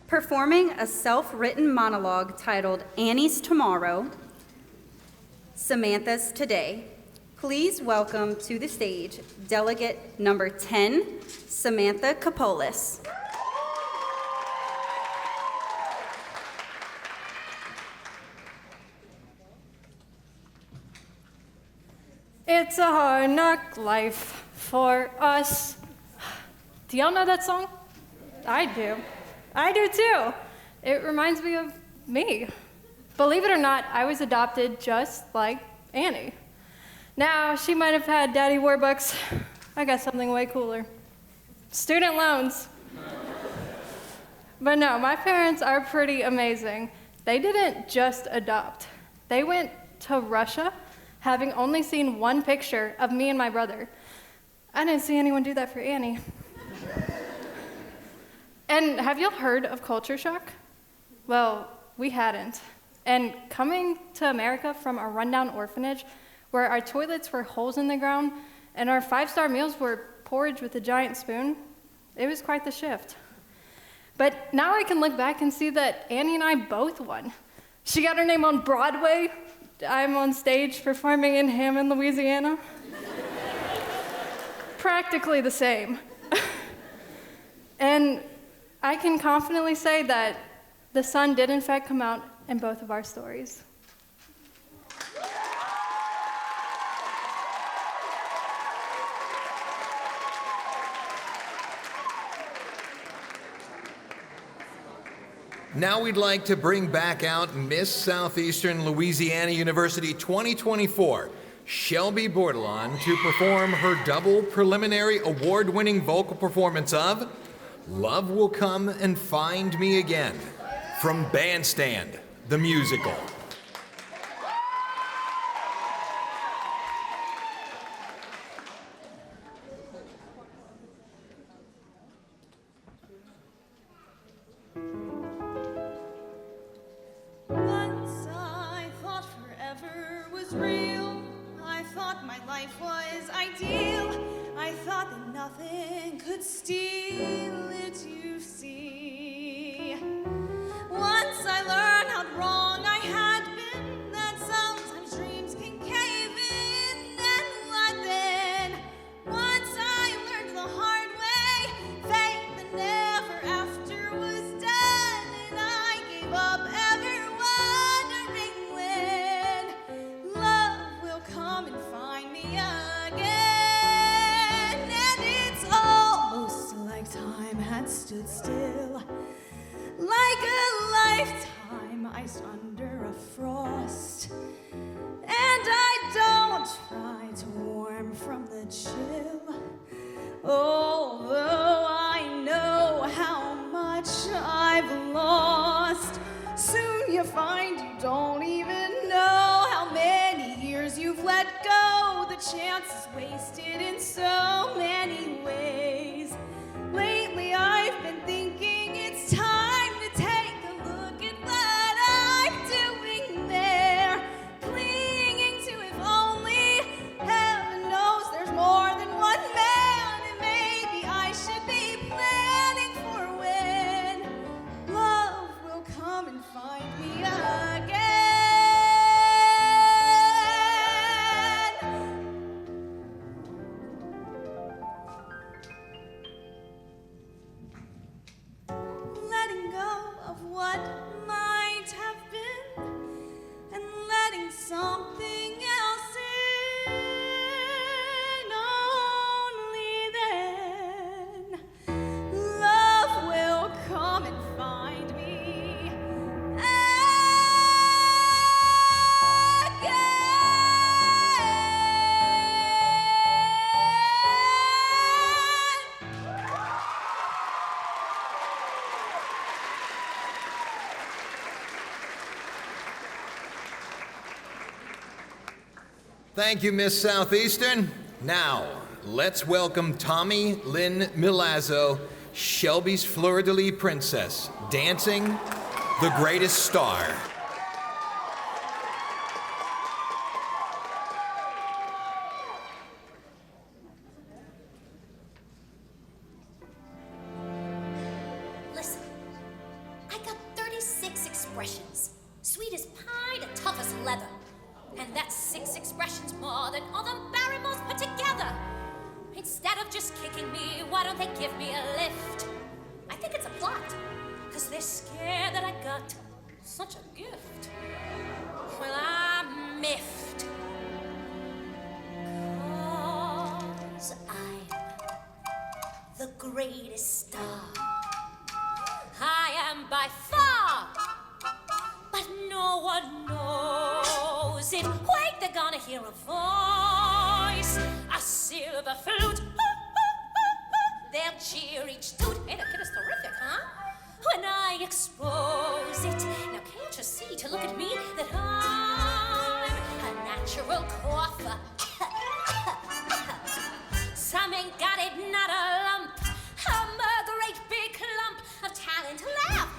Performing a self-written monologue titled Annie's Tomorrow, Samantha's Today, please welcome to the stage delegate number 10, Samantha Kapolis. It's a hard knock life for us. Do y'all know that song? I do. I do too. It reminds me of me. Believe it or not, I was adopted just like Annie. Now, she might have had daddy Warbucks. I got something way cooler. Student loans. But no, my parents are pretty amazing. They didn't just adopt. They went to Russia, having only seen one picture of me and my brother. I didn't see anyone do that for Annie. And have y'all heard of culture shock? Well, we hadn't. And coming to America from a rundown orphanage where our toilets were holes in the ground and our 5-star meals were porridge with a giant spoon, it was quite the shift. But now I can look back and see that Annie and I both won. She got her name on Broadway. I'm on stage performing in Hammond, Louisiana. Practically the same. And I can confidently say that the sun did in fact come out in both of our stories. Now we'd like to bring back out Miss Southeastern Louisiana University 2024, Shelby Bordelon, to perform her double preliminary award-winning vocal performance of Love Will Come and Find Me Again from Bandstand, the musical. Once I thought forever was real. I thought my life was ideal. I thought that nothing could steal it, you see. Once I learned how wrong I had been, that sometimes dreams can cave in. And what then? Once I learned the hard way, faith and never after was done, and I gave up ever wondering when love will come and find me again. And it's almost like time had stood still, like a lifetime iced under a frost. And I don't try to warm from the chill, although I know how much I've lost. Soon you find you don't even know how many years you've let go. The chance is wasted in so many ways. Lately I've been thinking it's time to take a look at what I'm doing there. Clinging to if only, heaven knows there's more than one man. And maybe I should be planning for when love will come and find me again. Letting go of what might have been and letting something else in. Only then love will come and find me Thank you, Miss Southeastern. Now, let's welcome Tommy Lynn Milazzo, Shelby's fleur-de-lis princess, dancing The Greatest Star. Listen, I got 36 expressions. Sweet as pie to tough as leather. And that's 6 expressions more than all the Barrymores put together. Instead of just kicking me, why don't they give me a lift? I think it's a plot, because they're scared that I got such a gift. Well, I'm miffed. 'Cause I'm the greatest star. I am by far, but no one knows it. Wait, they're gonna hear a voice, a silver flute. They'll cheer each toot. Hey, the kid is terrific, huh? When I expose it. Now can't you see, to look at me, that I'm a natural cougher. Some ain't got it, not a lump. I'm a great big clump of talent. Laugh.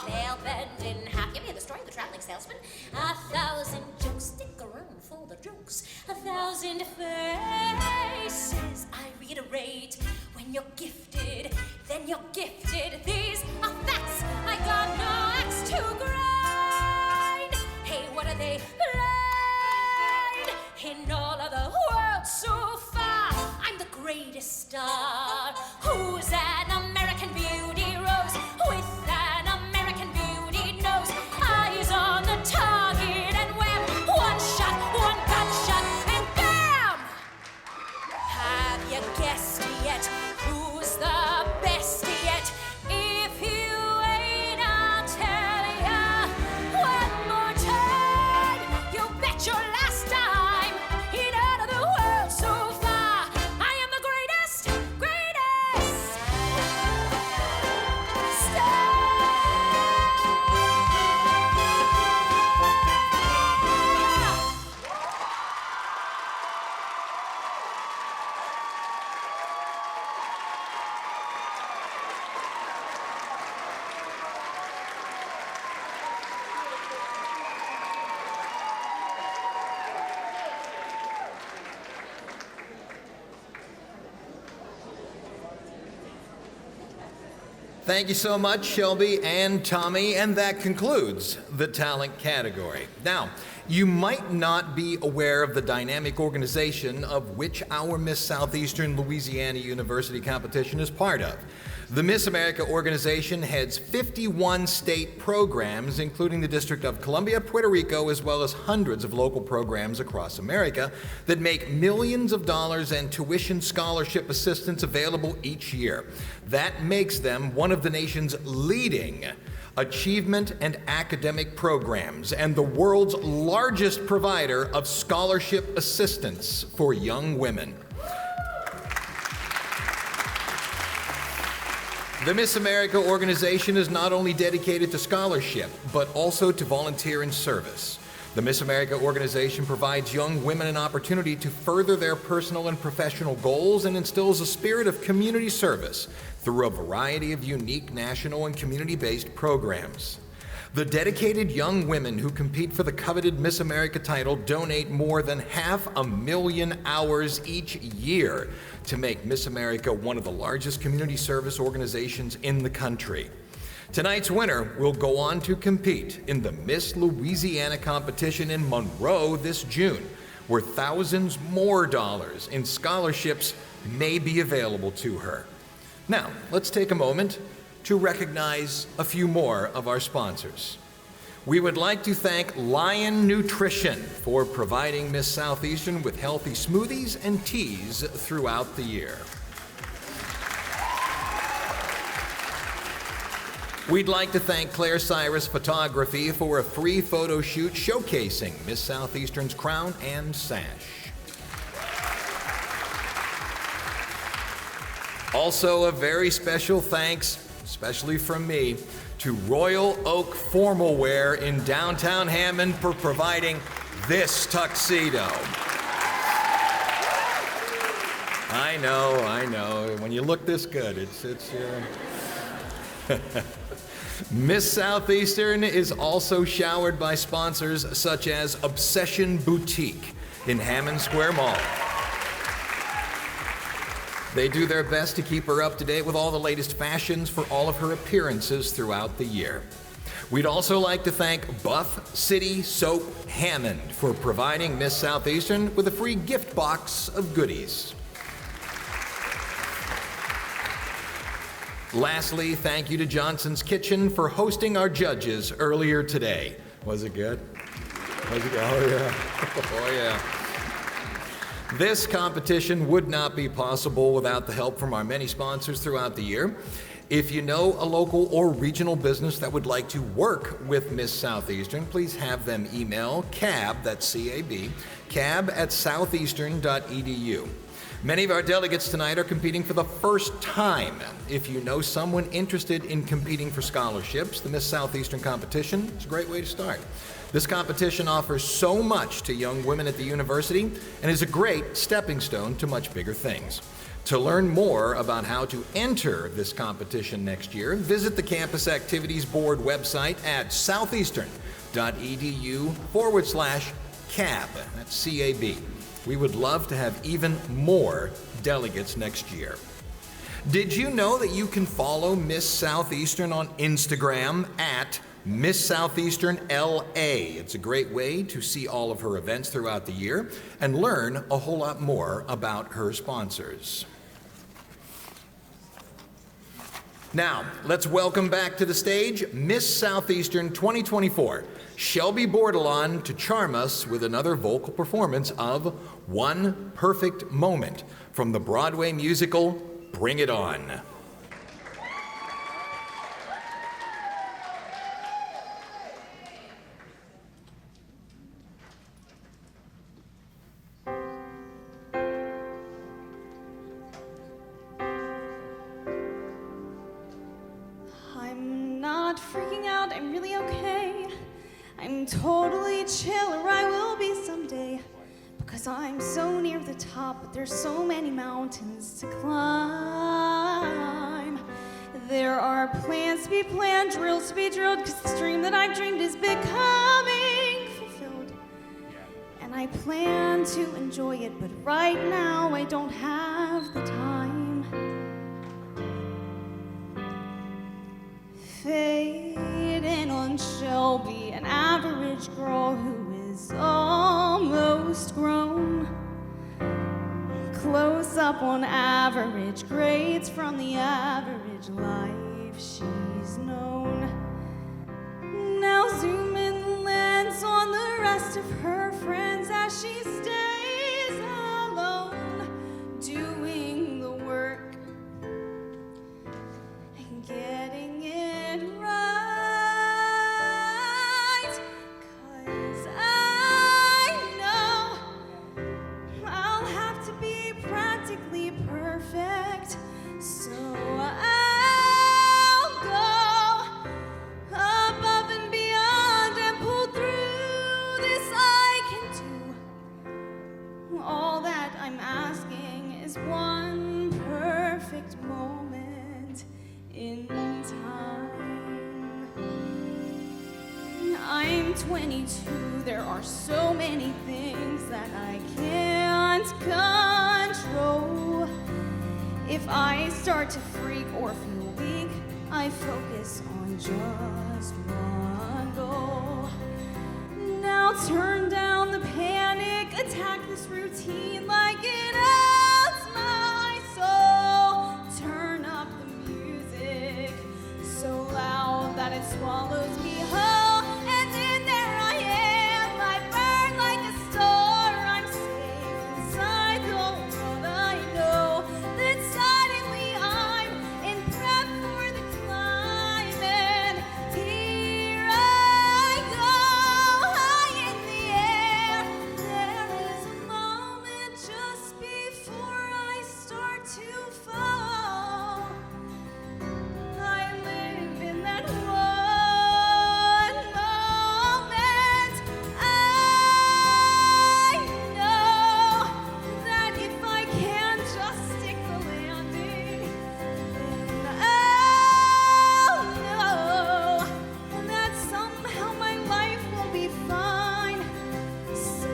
They'll bend in half. Give me the story of the traveling salesman. 1,000 jokes. Stick around for the jokes. 1,000 faces. I reiterate, when you're gifted, then you're gifted. These are facts. I got no axe to grind. Hey, what are they? Blind. In all of the world so far, I'm the greatest star. Who's an American beauty rose with an American beauty nose? Eyes on the target and wham! One shot, one gunshot, and bam! Have you guessed yet? Who's the best yet? If you ain't Thank you so much, Shelby and Tommy, and that concludes the talent category. Now, you might not be aware of the dynamic organization of which our Miss Southeastern Louisiana University competition is part of. The Miss America organization heads 51 state programs, including the District of Columbia, Puerto Rico, as well as hundreds of local programs across America that make millions of dollars and tuition scholarship assistance available each year. That makes them one of the nation's leading achievement and academic programs and the world's largest provider of scholarship assistance for young women. The Miss America organization is not only dedicated to scholarship, but also to volunteer and service. The Miss America organization provides young women an opportunity to further their personal and professional goals and instills a spirit of community service through a variety of unique national and community-based programs. The dedicated young women who compete for the coveted Miss America title donate more than 500,000 hours each year to make Miss America one of the largest community service organizations in the country. Tonight's winner will go on to compete in the Miss Louisiana competition in Monroe this June, where thousands more dollars in scholarships may be available to her. Now, let's take a moment to recognize a few more of our sponsors. We would like to thank Lion Nutrition for providing Miss Southeastern with healthy smoothies and teas throughout the year. We'd like to thank Claire Cyrus Photography for a free photo shoot showcasing Miss Southeastern's crown and sash. Also, a very special thanks, especially from me, to Royal Oak Formal Wear in downtown Hammond for providing this tuxedo. I know. When you look this good, it's Miss Southeastern is also showered by sponsors such as Obsession Boutique in Hammond Square Mall. They do their best to keep her up to date with all the latest fashions for all of her appearances throughout the year. We'd also like to thank Buff City Soap Hammond for providing Miss Southeastern with a free gift box of goodies. Lastly, thank you to Johnson's Kitchen for hosting our judges earlier today. Was it good? Was it good? Oh, yeah. Oh, yeah. This competition would not be possible without the help from our many sponsors throughout the year. If you know a local or regional business that would like to work with Miss Southeastern, please have them email CAB, that's C-A-B, cab@southeastern.edu. Many of our delegates tonight are competing for the first time. If you know someone interested in competing for scholarships, the Miss Southeastern competition is a great way to start. This competition offers so much to young women at the university and is a great stepping stone to much bigger things. To learn more about how to enter this competition next year, visit the Campus Activities Board website at southeastern.edu/CAB. That's C-A-B. We would love to have even more delegates next year. Did you know that you can follow Miss Southeastern on Instagram at Miss Southeastern LA? It's a great way to see all of her events throughout the year and learn a whole lot more about her sponsors. Now, let's welcome back to the stage Miss Southeastern 2024, Shelby Bordelon, to charm us with another vocal performance of One Perfect Moment from the Broadway musical Bring It On. I'm not freaking out, I'm really okay. I'm totally chill, or I will be someday. Because I'm so near the top, but there's so many mountains to climb. There are plans to be planned, drills to be drilled, because the dream that I've dreamed is becoming fulfilled. And I plan to enjoy it, but right now I don't have the time. fading on Shelby, an average girl who is almost grown. Close up on average grades from the average life she's known. Now zoom in, lands on the rest of her friends as she stays alone, doing the work and getting it right. 'Cause I know I'll have to be practically perfect, so I'll go above and beyond and pull through this. I can do all that I'm asking is one perfect moment in time. I'm 22, there are so many things that I can't control. If I start to freak or feel weak, I focus on just one goal. Now turn down the panic, attack this routine like it hurts my soul. Turn up the music so loud that it swallows me whole. And in there I am, I burn like a star. I'm safe inside the world I know. That suddenly I'm in prep for the climb. And here I go, high in the air. There is a moment just before I start to fall. I live in that one moment. I know that if I can just stick the landing, then I'll know that somehow my life will be fine. So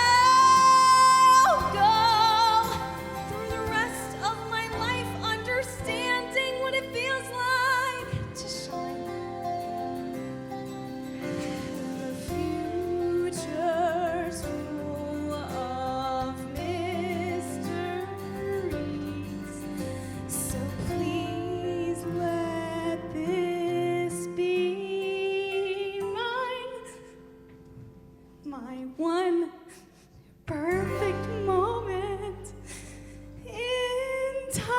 I'll go through the rest of my life understanding what it feels like to shine. The future's full of mysteries, so please let this be my one perfect moment in time.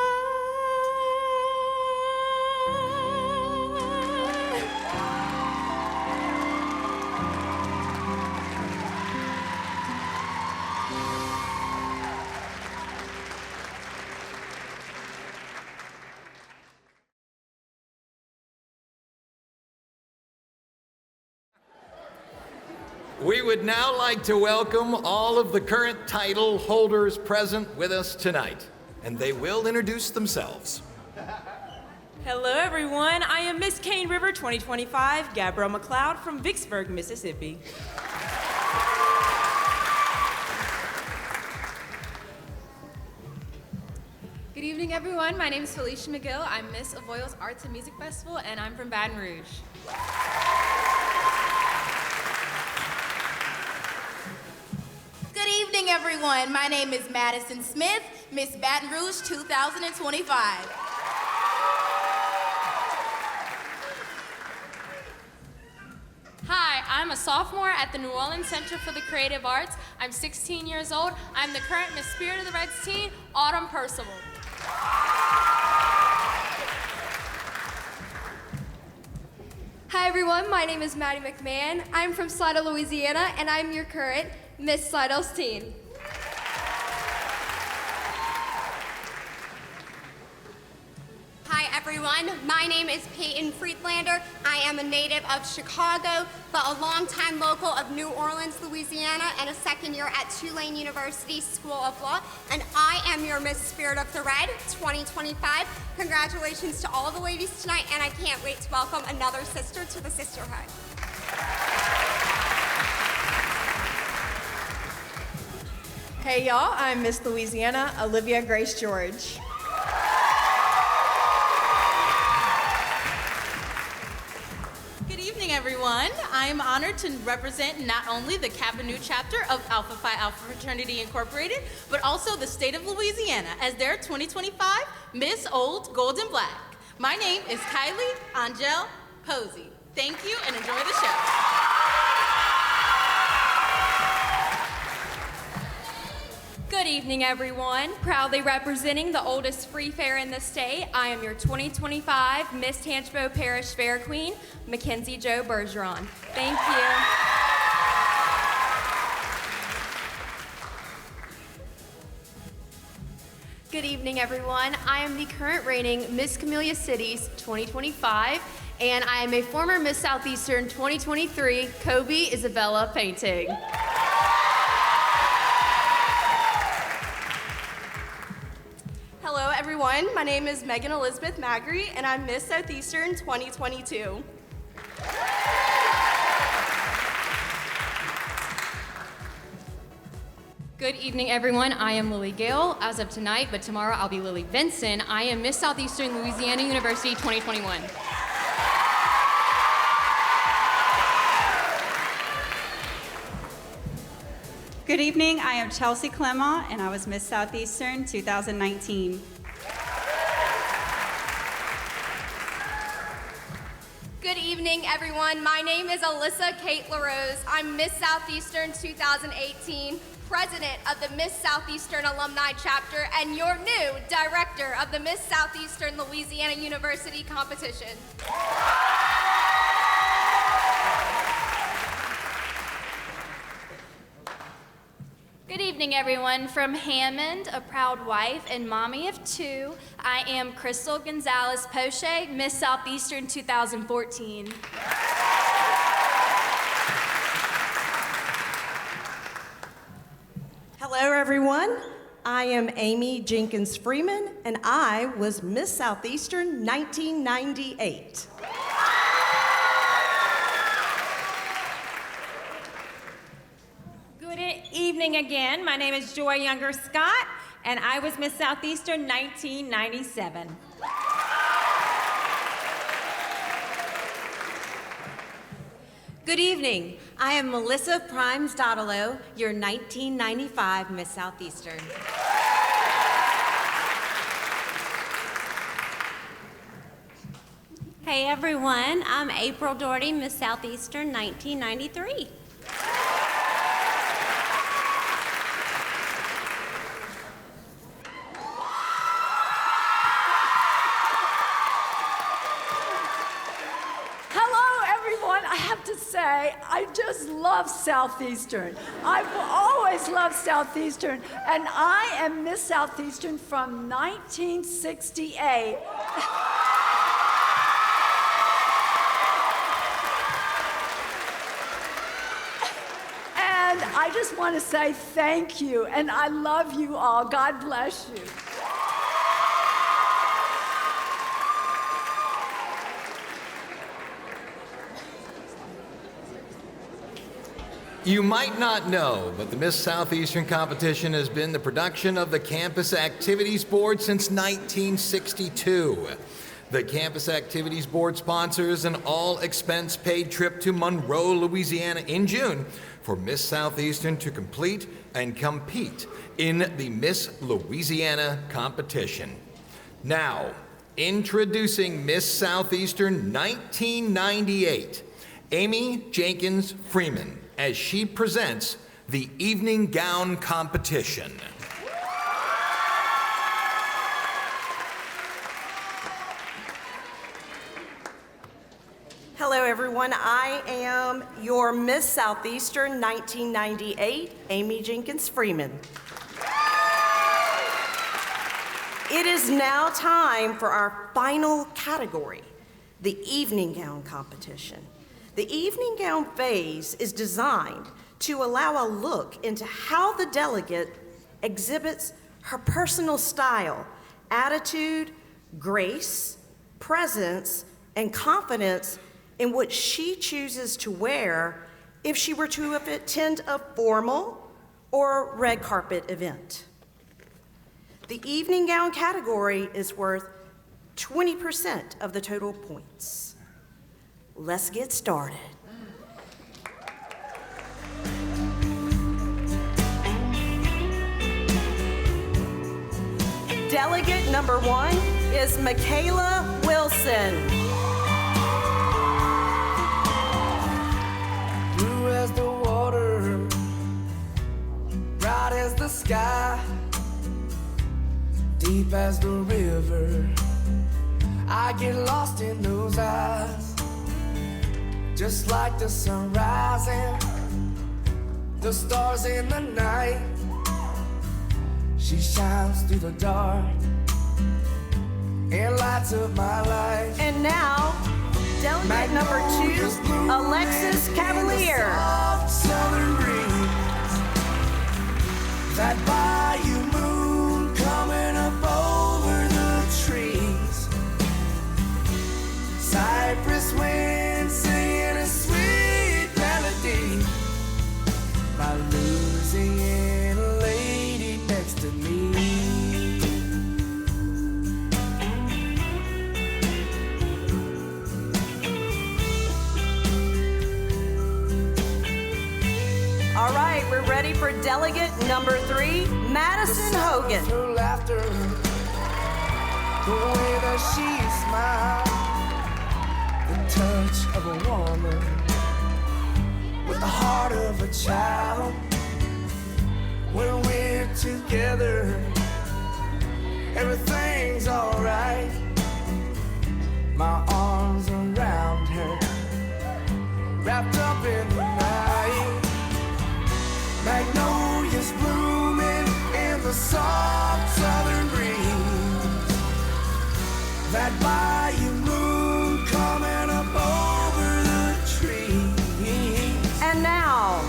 We would now like to welcome all of the current title holders present with us tonight, and they will introduce themselves. Hello, everyone. I am Miss Cane River 2025, Gabrielle McLeod from Vicksburg, Mississippi. Good evening, everyone. My name is Felicia McGill. I'm Miss Avoyles Arts and Music Festival, and I'm from Baton Rouge. Good evening, everyone. My name is Madison Smith, Miss Baton Rouge 2025. Hi, I'm a sophomore at the New Orleans Center for the Creative Arts. I'm 16 years old. I'm the current Miss Spirit of the Reds teen, Autumn Percival. Hi everyone, my name is Maddie McMahon. I'm from Slidell, Louisiana, and I'm your current Miss Slidell's teen. Hi everyone, my name is Peyton Friedlander. I am a native of Chicago, but a longtime local of New Orleans, Louisiana, and a second year at Tulane University School of Law. And I am your Miss Spirit of the Red 2025. Congratulations to all the ladies tonight, and I can't wait to welcome another sister to the sisterhood. Hey y'all, I'm Miss Louisiana, Olivia Grace George. evening, everyone. I am honored to represent not only the Kappa Nu chapter of Alpha Phi Alpha Fraternity Incorporated, but also the state of Louisiana as their 2025 Miss Old Gold and Black. My name is Kylie Angel Posey. Thank you and enjoy the show. Good evening, everyone. Proudly representing the oldest free fair in the state, I am your 2025 Miss Tangipahoa Parish Fair Queen, Mackenzie Jo Bergeron. Thank you. Good evening, everyone. I am the current reigning Miss Camellia Cities 2025, and I am a former Miss Southeastern 2023 Kobe Isabella painting. Hello, everyone. My name is Megan Elizabeth Magri, and I'm Miss Southeastern 2022. Good evening, everyone. I am Lily Gale as of tonight, but tomorrow I'll be Lily Vinson. I am Miss Southeastern Louisiana University 2021. Good evening, I am Chelsea Clement, and I was Miss Southeastern 2019. Good evening, everyone. My name is Alyssa Kate LaRose. I'm Miss Southeastern 2018, president of the Miss Southeastern Alumni Chapter, and your new director of the Miss Southeastern Louisiana University competition. Good evening, everyone. From Hammond, a proud wife and mommy of two, I am Crystal Gonzalez Poche, Miss Southeastern 2014. Hello, everyone. I am Amy Jenkins Freeman, and I was Miss Southeastern 1998. Good evening again. My name is Joy Younger Scott, and I was Miss Southeastern 1997. Good evening. I am Melissa Primes Dodolo, your 1995 Miss Southeastern. Hey everyone, I'm April Doherty, Miss Southeastern 1993. I have to say, I just love Southeastern. I've always loved Southeastern, and I am Miss Southeastern from 1968. And I just want to say thank you, and I love you all. God bless you. You might not know, but the Miss Southeastern competition has been the production of the Campus Activities Board since 1962. The Campus Activities Board sponsors an all-expense-paid trip to Monroe, Louisiana in June for Miss Southeastern to complete and compete in the Miss Louisiana competition. Now, introducing Miss Southeastern 1998, Amy Jenkins Freeman, as she presents the evening gown competition. Hello, everyone. I am your Miss Southeastern 1998, Amy Jenkins Freeman. It is now time for our final category, the evening gown competition. The evening gown phase is designed to allow a look into how the delegate exhibits her personal style, attitude, grace, presence, and confidence in what she chooses to wear if she were to attend a formal or red carpet event. The evening gown category is worth 20% of the total points. Let's get started. Delegate number 1 is Michaela Wilson. Blue as the water, bright as the sky, deep as the river, I get lost in those eyes. Just like the sun rising, the stars in the night, she shines through the dark and lights up my life. And now, delegate number 2, Alexis Cavalier. Southern breeze, that bayou moon coming up over the trees, cypress wind singing a sweet melody, my Louisiana lady next to me. All right, we're ready for delegate number 3, Madison Hogan. Her laughter, the way that she smiles, the touch of a woman with the heart of a child. When we're together, everything's alright. My arms around her, wrapped up in the night. Magnolias blooming in the soft southern breeze, that bayou moon coming up over the trees. And now,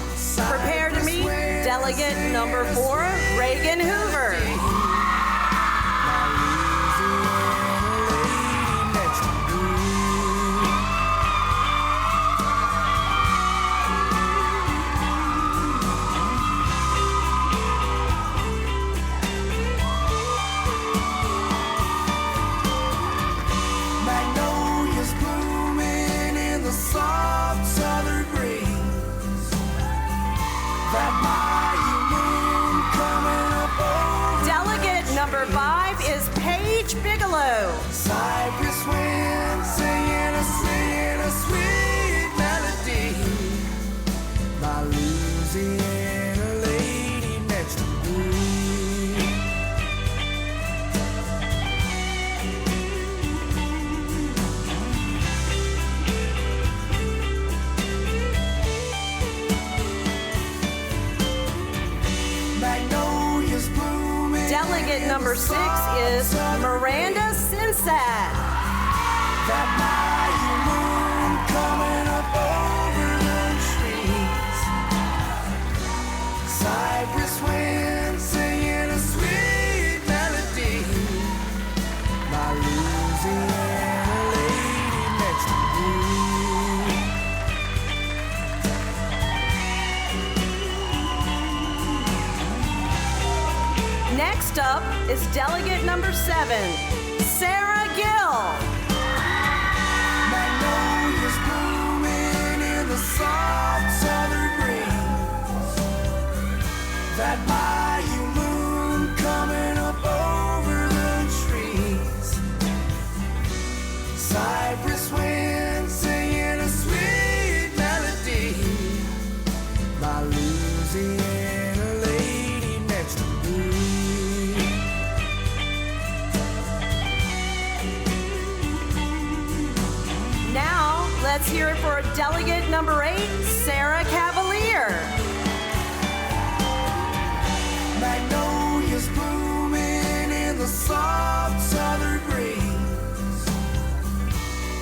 prepare to meet delegate number 4, Reagan Hoover. Number 5 is Paige Bigelow. Cypress wind singing a sweet melody, my Louisiana lady next to me. Magnolias blooming. Delegate number 6 is Miranda Sinsat. That bayou moon coming up over the trees, cypress wind singing a sweet melody, my Louisiana lady next to me. Next up is delegate number 7, Sarah Gill. Magnolias blooming in the soft southern breeze, that bayou moon coming up over the trees, cypress wind singing a sweet melody, my Louisiana lady next to me. Now, let's hear it for delegate number 8, Sarah Cavalier. Magnolias blooming in the soft southern breeze,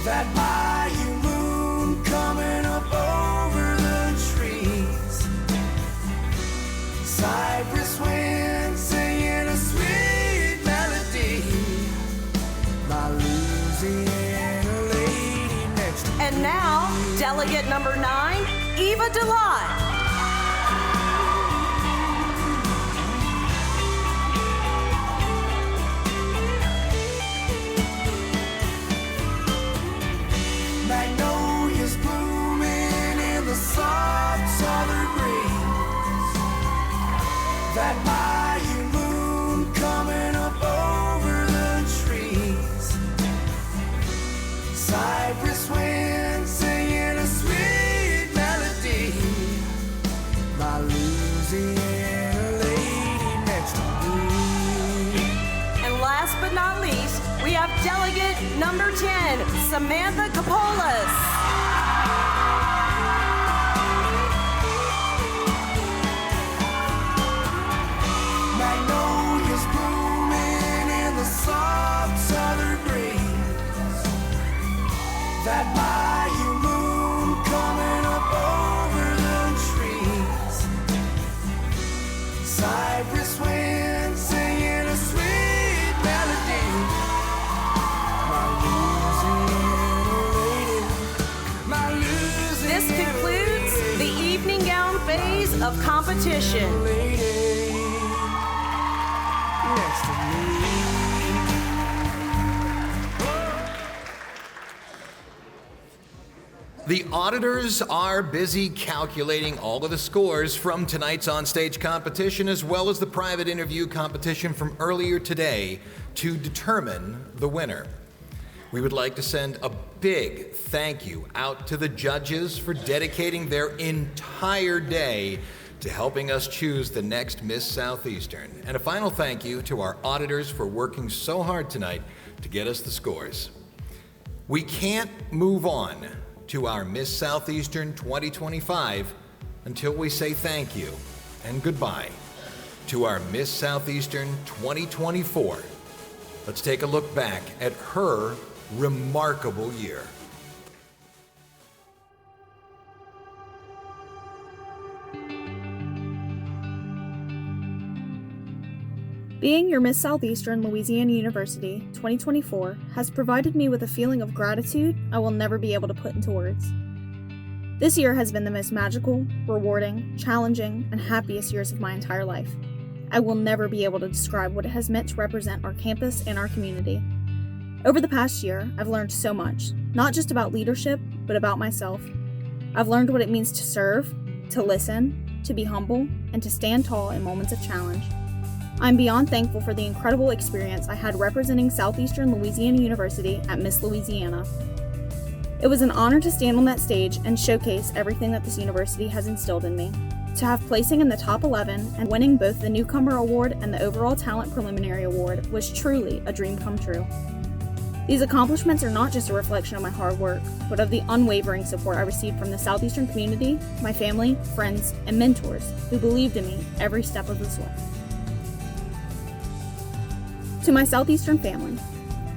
that bayou moon coming up over the trees, cypress wind singing a sweet melody, my Louisiana lady next to me. And now, delegate number 9, Eva DeLotte. Magnolia That Bayou moon coming up over the trees. Cypress wind singing a sweet melody. My Louisiana lady next to me. And last but not least, we have delegate number 10, Samantha Capolas. Magnolias blooming in the soft southern breeze. That Bayou moon coming up over the trees. Cypress wind singing a sweet melody. My Louisiana lady, This concludes the evening gown phase of competition. next to me. The auditors are busy calculating all of the scores from tonight's onstage competition, as well as the private interview competition from earlier today, to determine the winner. We would like to send a big thank you out to the judges for dedicating their entire day to helping us choose the next Miss Southeastern. And a final thank you to our auditors for working so hard tonight to get us the scores. We can't move on to our Miss Southeastern 2025 until we say thank you and goodbye to our Miss Southeastern 2024. Let's take a look back at her remarkable year. Being your Miss Southeastern Louisiana University 2024 has provided me with a feeling of gratitude I will never be able to put into words. This year has been the most magical, rewarding, challenging, and happiest years of my entire life. I will never be able to describe what it has meant to represent our campus and our community. Over the past year, I've learned so much, not just about leadership, but about myself. I've learned what it means to serve, to listen, to be humble, and to stand tall in moments of challenge. I'm beyond thankful for the incredible experience I had representing Southeastern Louisiana University at Miss Louisiana. It was an honor to stand on that stage and showcase everything that this university has instilled in me. To have placing in the top 11 and winning both the Newcomer Award and the Overall Talent Preliminary Award was truly a dream come true. These accomplishments are not just a reflection of my hard work, but of the unwavering support I received from the Southeastern community, my family, friends, and mentors who believed in me every step of this way. To my Southeastern family,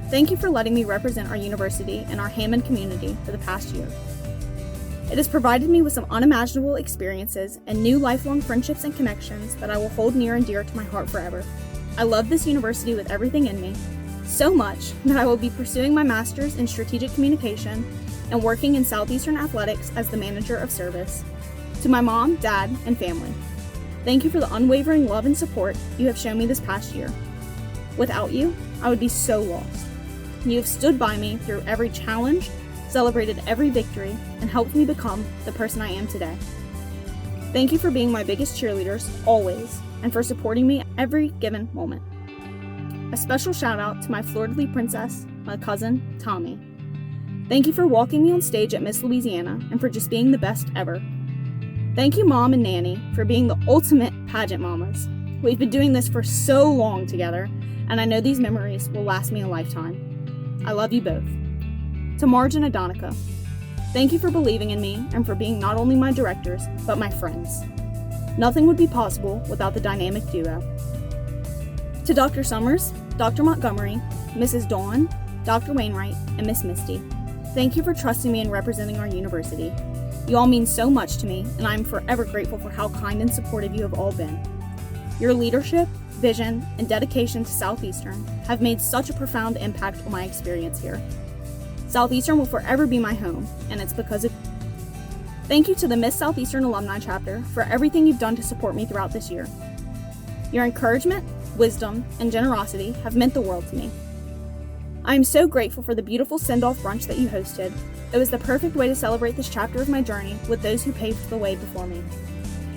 thank you for letting me represent our university and our Hammond community for the past year. It has provided me with some unimaginable experiences and new lifelong friendships and connections that I will hold near and dear to my heart forever. I love this university with everything in me, so much that I will be pursuing my master's in strategic communication and working in Southeastern athletics as the manager of service. To my mom, dad, and family, thank you for the unwavering love and support you have shown me this past year. Without you, I would be so lost. You have stood by me through every challenge, celebrated every victory, and helped me become the person I am today. Thank you for being my biggest cheerleaders, always, and for supporting me every given moment. A special shout out to my fleur-de-lis princess, my cousin, Tommy. Thank you for walking me on stage at Miss Louisiana and for just being the best ever. Thank you, Mom and Nanny, for being the ultimate pageant mamas. We've been doing this for so long together, and I know these memories will last me a lifetime. I love you both. To Marge and Adonica, thank you for believing in me and for being not only my directors, but my friends. Nothing would be possible without the dynamic duo. To Dr. Summers, Dr. Montgomery, Mrs. Dawn, Dr. Wainwright, and Miss Misty, thank you for trusting me in representing our university. You all mean so much to me, and I am forever grateful for how kind and supportive you have all been. Your leadership, vision, and dedication to Southeastern have made such a profound impact on my experience here. Southeastern will forever be my home, and it's because of you. Thank you to the Miss Southeastern Alumni Chapter for everything you've done to support me throughout this year. Your encouragement, wisdom, and generosity have meant the world to me. I am so grateful for the beautiful send-off brunch that you hosted. It was the perfect way to celebrate this chapter of my journey with those who paved the way before me.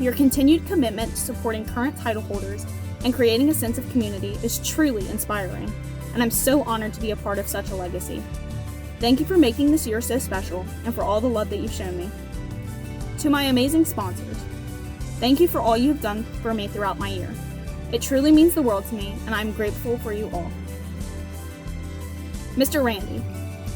Your continued commitment to supporting current title holders and creating a sense of community is truly inspiring, and I'm so honored to be a part of such a legacy. Thank you for making this year so special and for all the love that you've shown me. To my amazing sponsors, thank you for all you have done for me throughout my year. It truly means the world to me, and I'm grateful for you all. Mr. Randy,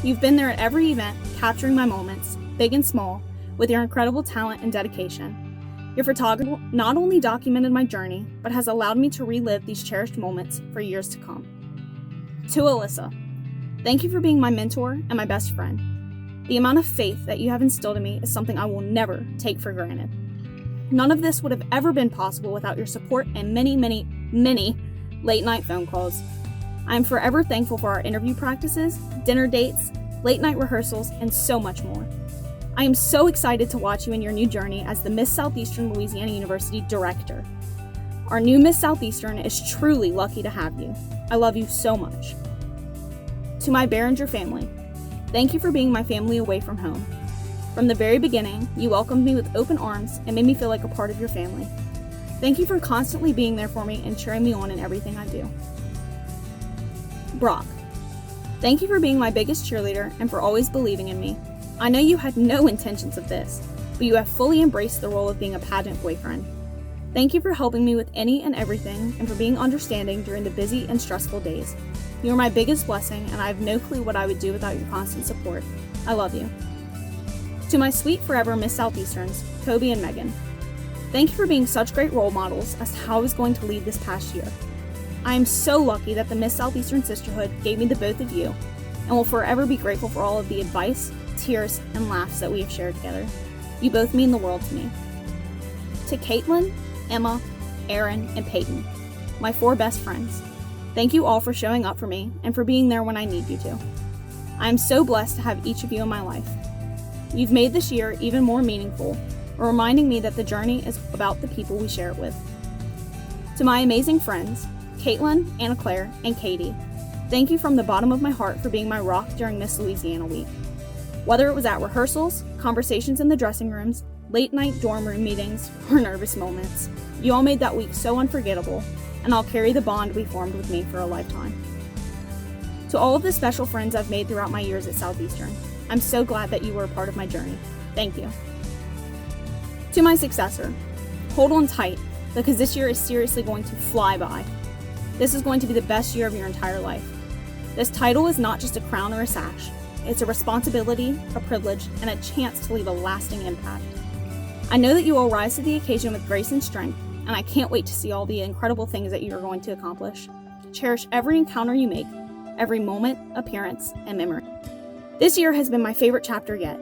you've been there at every event, capturing my moments, big and small, with your incredible talent and dedication. Your photography not only documented my journey, but has allowed me to relive these cherished moments for years to come. To Alyssa, thank you for being my mentor and my best friend. The amount of faith that you have instilled in me is something I will never take for granted. None of this would have ever been possible without your support and many, many, many late night phone calls. I am forever thankful for our interview practices, dinner dates, late night rehearsals, and so much more. I am so excited to watch you in your new journey as the Miss Southeastern Louisiana University Director. Our new Miss Southeastern is truly lucky to have you. I love you so much. To my Behringer family, thank you for being my family away from home. From the very beginning, you welcomed me with open arms and made me feel like a part of your family. Thank you for constantly being there for me and cheering me on in everything I do. Brock, thank you for being my biggest cheerleader and for always believing in me. I know you had no intentions of this, but you have fully embraced the role of being a pageant boyfriend. Thank you for helping me with any and everything and for being understanding during the busy and stressful days. You are my biggest blessing, and I have no clue what I would do without your constant support. I love you. To my sweet forever Miss Southeasterns, Kobe and Megan, thank you for being such great role models as to how I was going to lead this past year. I am so lucky that the Miss Southeastern Sisterhood gave me the both of you, and will forever be grateful for all of the advice, tears, and laughs that we have shared together. You both mean the world to me. To Caitlin, Emma, Erin, and Peyton, my 4 best friends, thank you all for showing up for me and for being there when I need you to. I am so blessed to have each of you in my life. You've made this year even more meaningful, reminding me that the journey is about the people we share it with. To my amazing friends, Caitlin, Anna Claire, and Katie, thank you from the bottom of my heart for being my rock during Miss Louisiana Week. Whether it was at rehearsals, conversations in the dressing rooms, late night dorm room meetings, or nervous moments, you all made that week so unforgettable, and I'll carry the bond we formed with me for a lifetime. To all of the special friends I've made throughout my years at Southeastern, I'm so glad that you were a part of my journey. Thank you. To my successor, hold on tight, because this year is seriously going to fly by. This is going to be the best year of your entire life. This title is not just a crown or a sash. It's a responsibility, a privilege, and a chance to leave a lasting impact. I know that you will rise to the occasion with grace and strength, and I can't wait to see all the incredible things that you are going to accomplish. Cherish every encounter you make, every moment, appearance, and memory. This year has been my favorite chapter yet.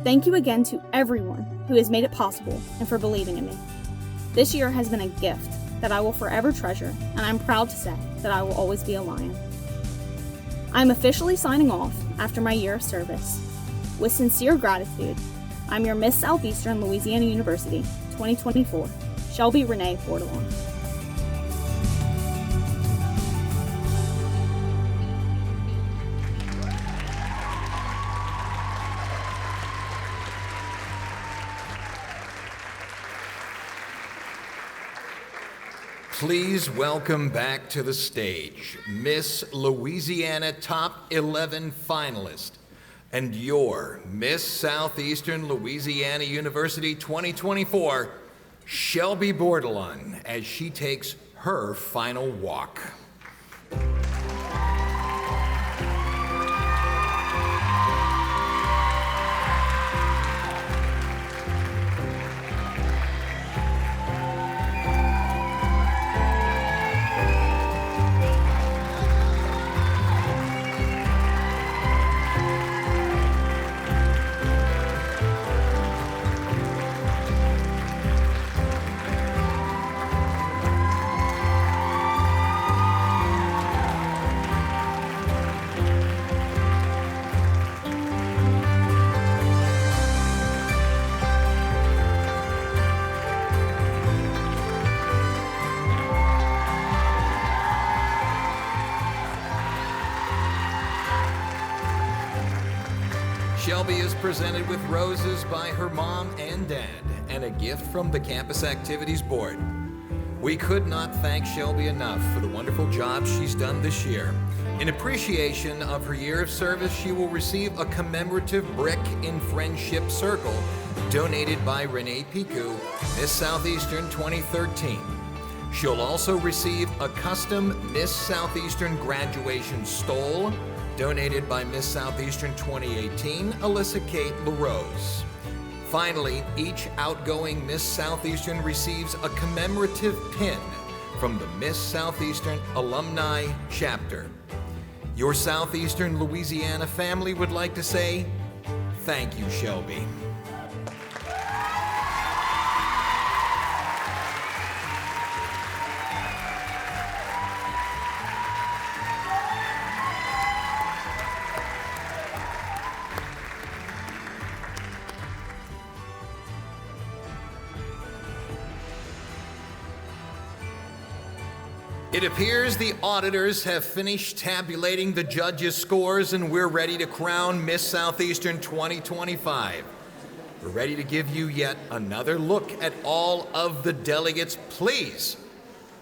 Thank you again to everyone who has made it possible and for believing in me. This year has been a gift that I will forever treasure, and I'm proud to say that I will always be a Lion. I'm officially signing off after my year of service. With sincere gratitude, I'm your Miss Southeastern Louisiana University 2024, Shelby Renee Bordelon. Please welcome back to the stage Miss Louisiana Top 11 finalist and your Miss Southeastern Louisiana University 2024, Shelby Bordelon, as she takes her final walk. Shelby is presented with roses by her mom and dad and a gift from the Campus Activities Board. We could not thank Shelby enough for the wonderful job she's done this year. In appreciation of her year of service, she will receive a commemorative brick in Friendship Circle donated by Renee Picu, Miss Southeastern 2013. She'll also receive a custom Miss Southeastern graduation stole donated by Miss Southeastern 2018, Alyssa Kate LaRose. Finally, each outgoing Miss Southeastern receives a commemorative pin from the Miss Southeastern Alumni Chapter. Your Southeastern Louisiana family would like to say, thank you, Shelby. It appears the auditors have finished tabulating the judges' scores and we're ready to crown Miss Southeastern 2025. We're ready to give you yet another look at all of the delegates. Please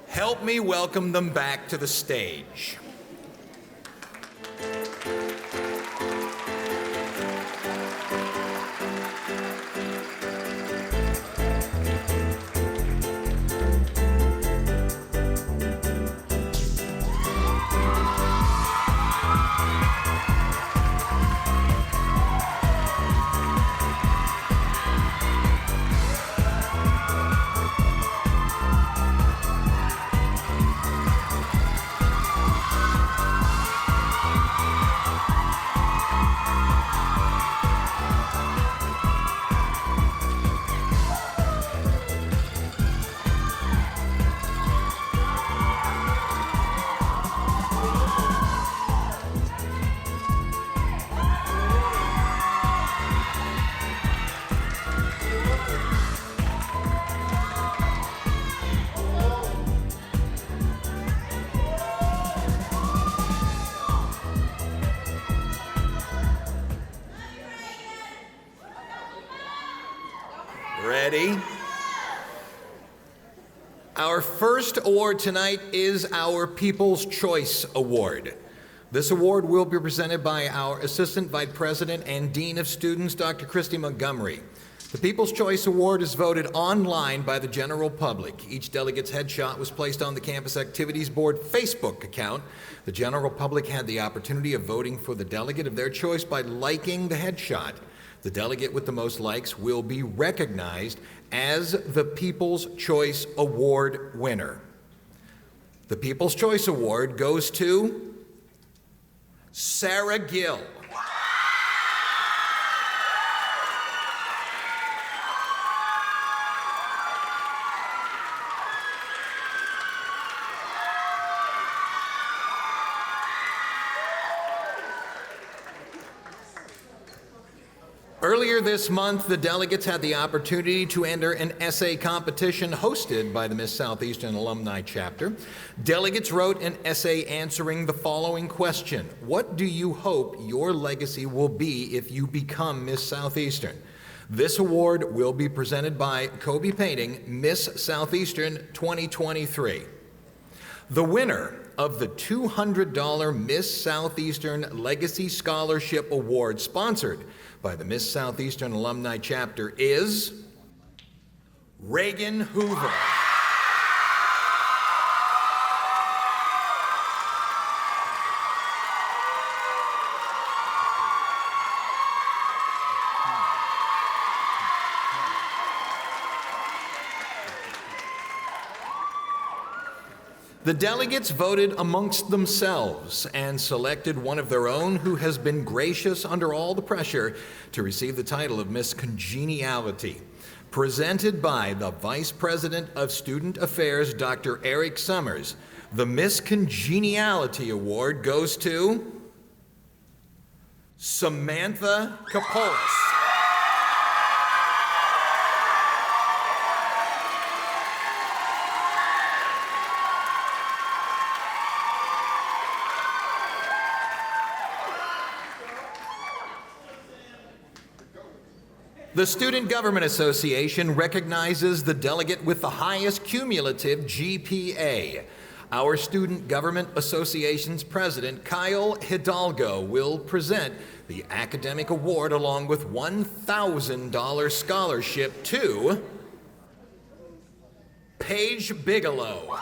help me welcome them back to the stage. Ready? Our first award tonight is our People's Choice Award. This award will be presented by our Assistant Vice President and Dean of Students, Dr. Christy Montgomery. The People's Choice Award is voted online by the general public. Each delegate's headshot was placed on the Campus Activities Board Facebook account. The general public had the opportunity of voting for the delegate of their choice by liking the headshot. The delegate with the most likes will be recognized as the People's Choice Award winner. The People's Choice Award goes to Sarah Gill. Earlier this month, the delegates had the opportunity to enter an essay competition hosted by the Miss Southeastern Alumni Chapter. Delegates wrote an essay answering the following question: what do you hope your legacy will be if you become Miss Southeastern? This award will be presented by Kobe Painting, Miss Southeastern 2023. The winner of the $200 Miss Southeastern Legacy Scholarship Award, sponsored by the Miss Southeastern Alumni Chapter, is Reagan Hoover. The delegates voted amongst themselves and selected one of their own who has been gracious under all the pressure to receive the title of Miss Congeniality. Presented by the Vice President of Student Affairs, Dr. Eric Summers, the Miss Congeniality Award goes to Samantha Kapolis. The Student Government Association recognizes the delegate with the highest cumulative GPA. Our Student Government Association's president, Kyle Hidalgo, will present the academic award along with $1,000 scholarship to Paige Bigelow.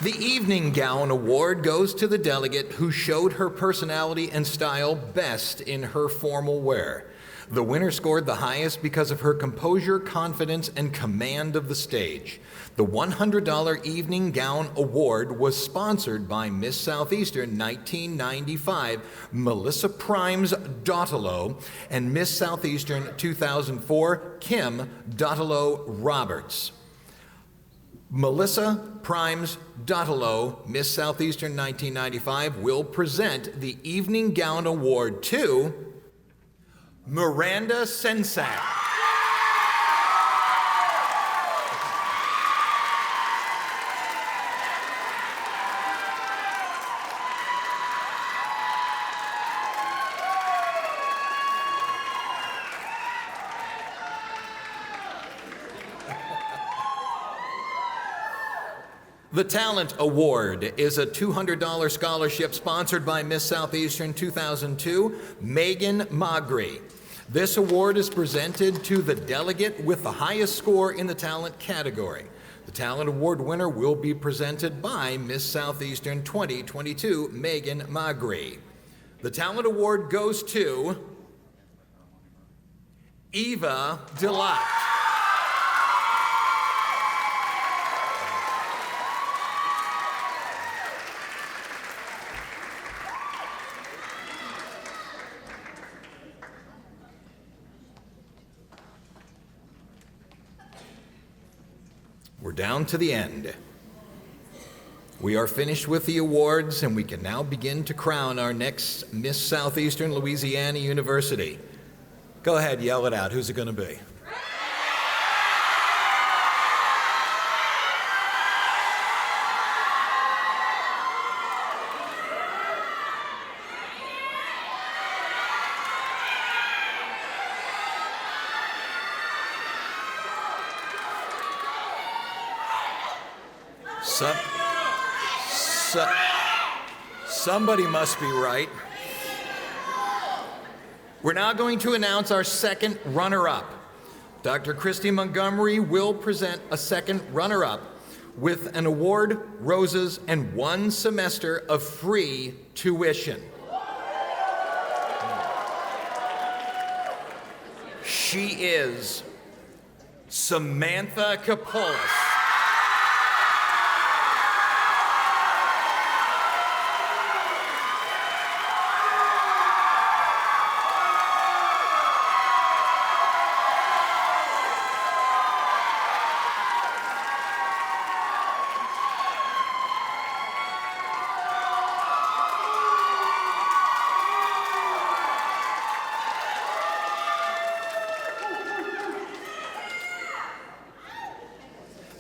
The Evening Gown Award goes to the delegate who showed her personality and style best in her formal wear. The winner scored the highest because of her composure, confidence, and command of the stage. The $100 Evening Gown Award was sponsored by Miss Southeastern 1995, Melissa Primes Dottolo, and Miss Southeastern 2004, Kim Dottolo Roberts. Melissa Primes Dottolo, Miss Southeastern 1995, will present the Evening Gown Award to Miranda Sensat. The Talent Award is a $200 scholarship sponsored by Miss Southeastern 2002, Megan Magri. This award is presented to the delegate with the highest score in the talent category. The Talent Award winner will be presented by Miss Southeastern 2022, Megan Magri. The Talent Award goes to Eva Delight. We're down to the end. We are finished with the awards, and we can now begin to crown our next Miss Southeastern Louisiana University. Go ahead, yell it out. Who's it going to be? Somebody must be right. We're now going to announce our second runner-up. Dr. Christy Montgomery will present a second runner-up with an award, roses, and 1 semester of free tuition. She is Samantha Kapolis.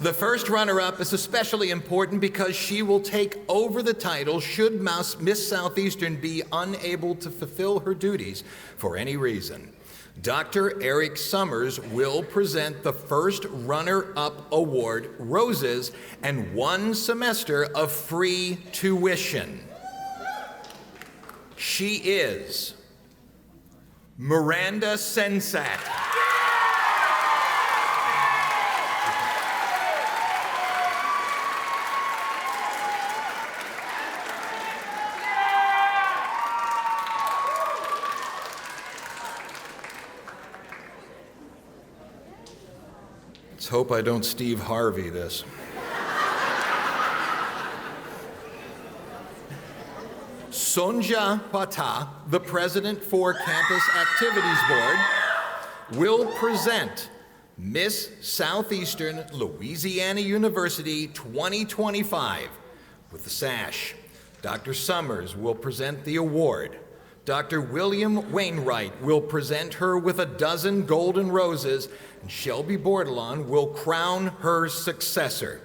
The first runner-up is especially important because she will take over the title should Miss Southeastern be unable to fulfill her duties for any reason. Dr. Eric Summers will present the first runner-up award, roses, and 1 semester of free tuition. She is Miranda Sensat. Let's hope I don't Steve Harvey this. Sonja Pata, the president for Campus Activities Board, will present Miss Southeastern Louisiana University 2025 with the sash. Dr. Summers will present the award. Dr. William Wainwright will present her with a dozen golden roses, and Shelby Bordelon will crown her successor.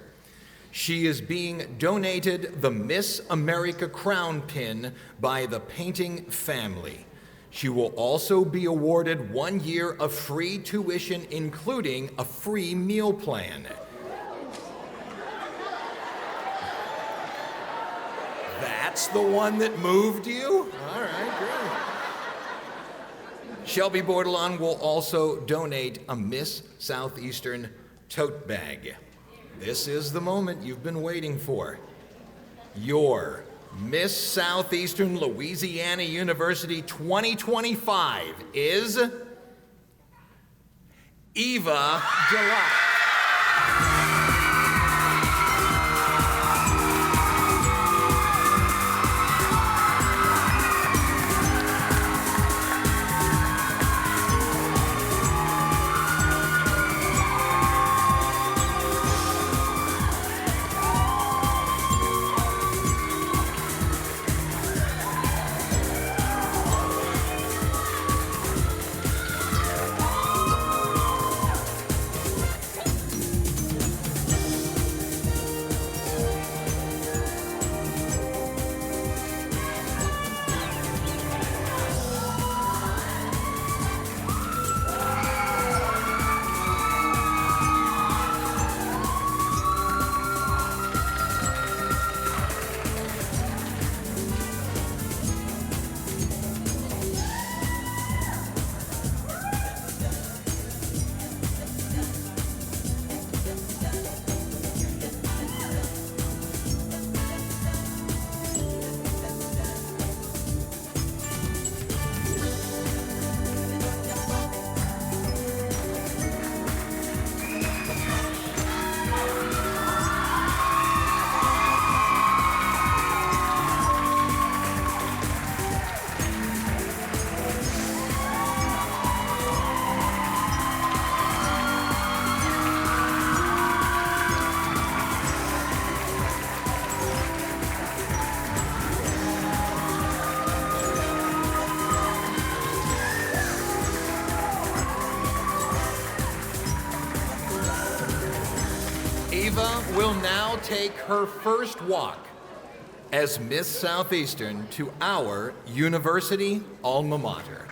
She is being donated the Miss America crown pin by the Painting family. She will also be awarded 1 year of free tuition, including a free meal plan. That's the one that moved you? All right, great. Shelby Bordelon will also donate a Miss Southeastern tote bag. This is the moment you've been waiting for. Your Miss Southeastern Louisiana University 2025 is Eva July. Eva will now take her first walk as Miss Southeastern to our university alma mater.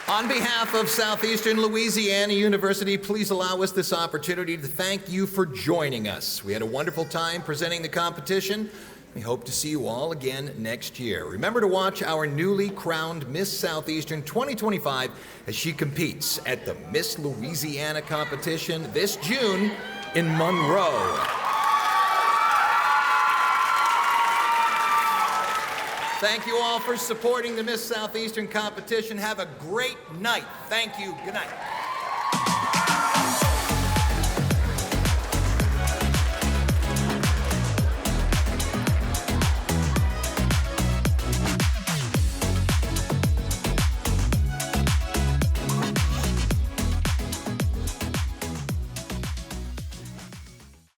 On behalf of Southeastern Louisiana University, please allow us this opportunity to thank you for joining us. We had a wonderful time presenting the competition. We hope to see you all again next year. Remember to watch our newly crowned Miss Southeastern 2025 as she competes at the Miss Louisiana competition this June in Monroe. Thank you all for supporting the Miss Southeastern competition. Have a great night. Thank you. Good night.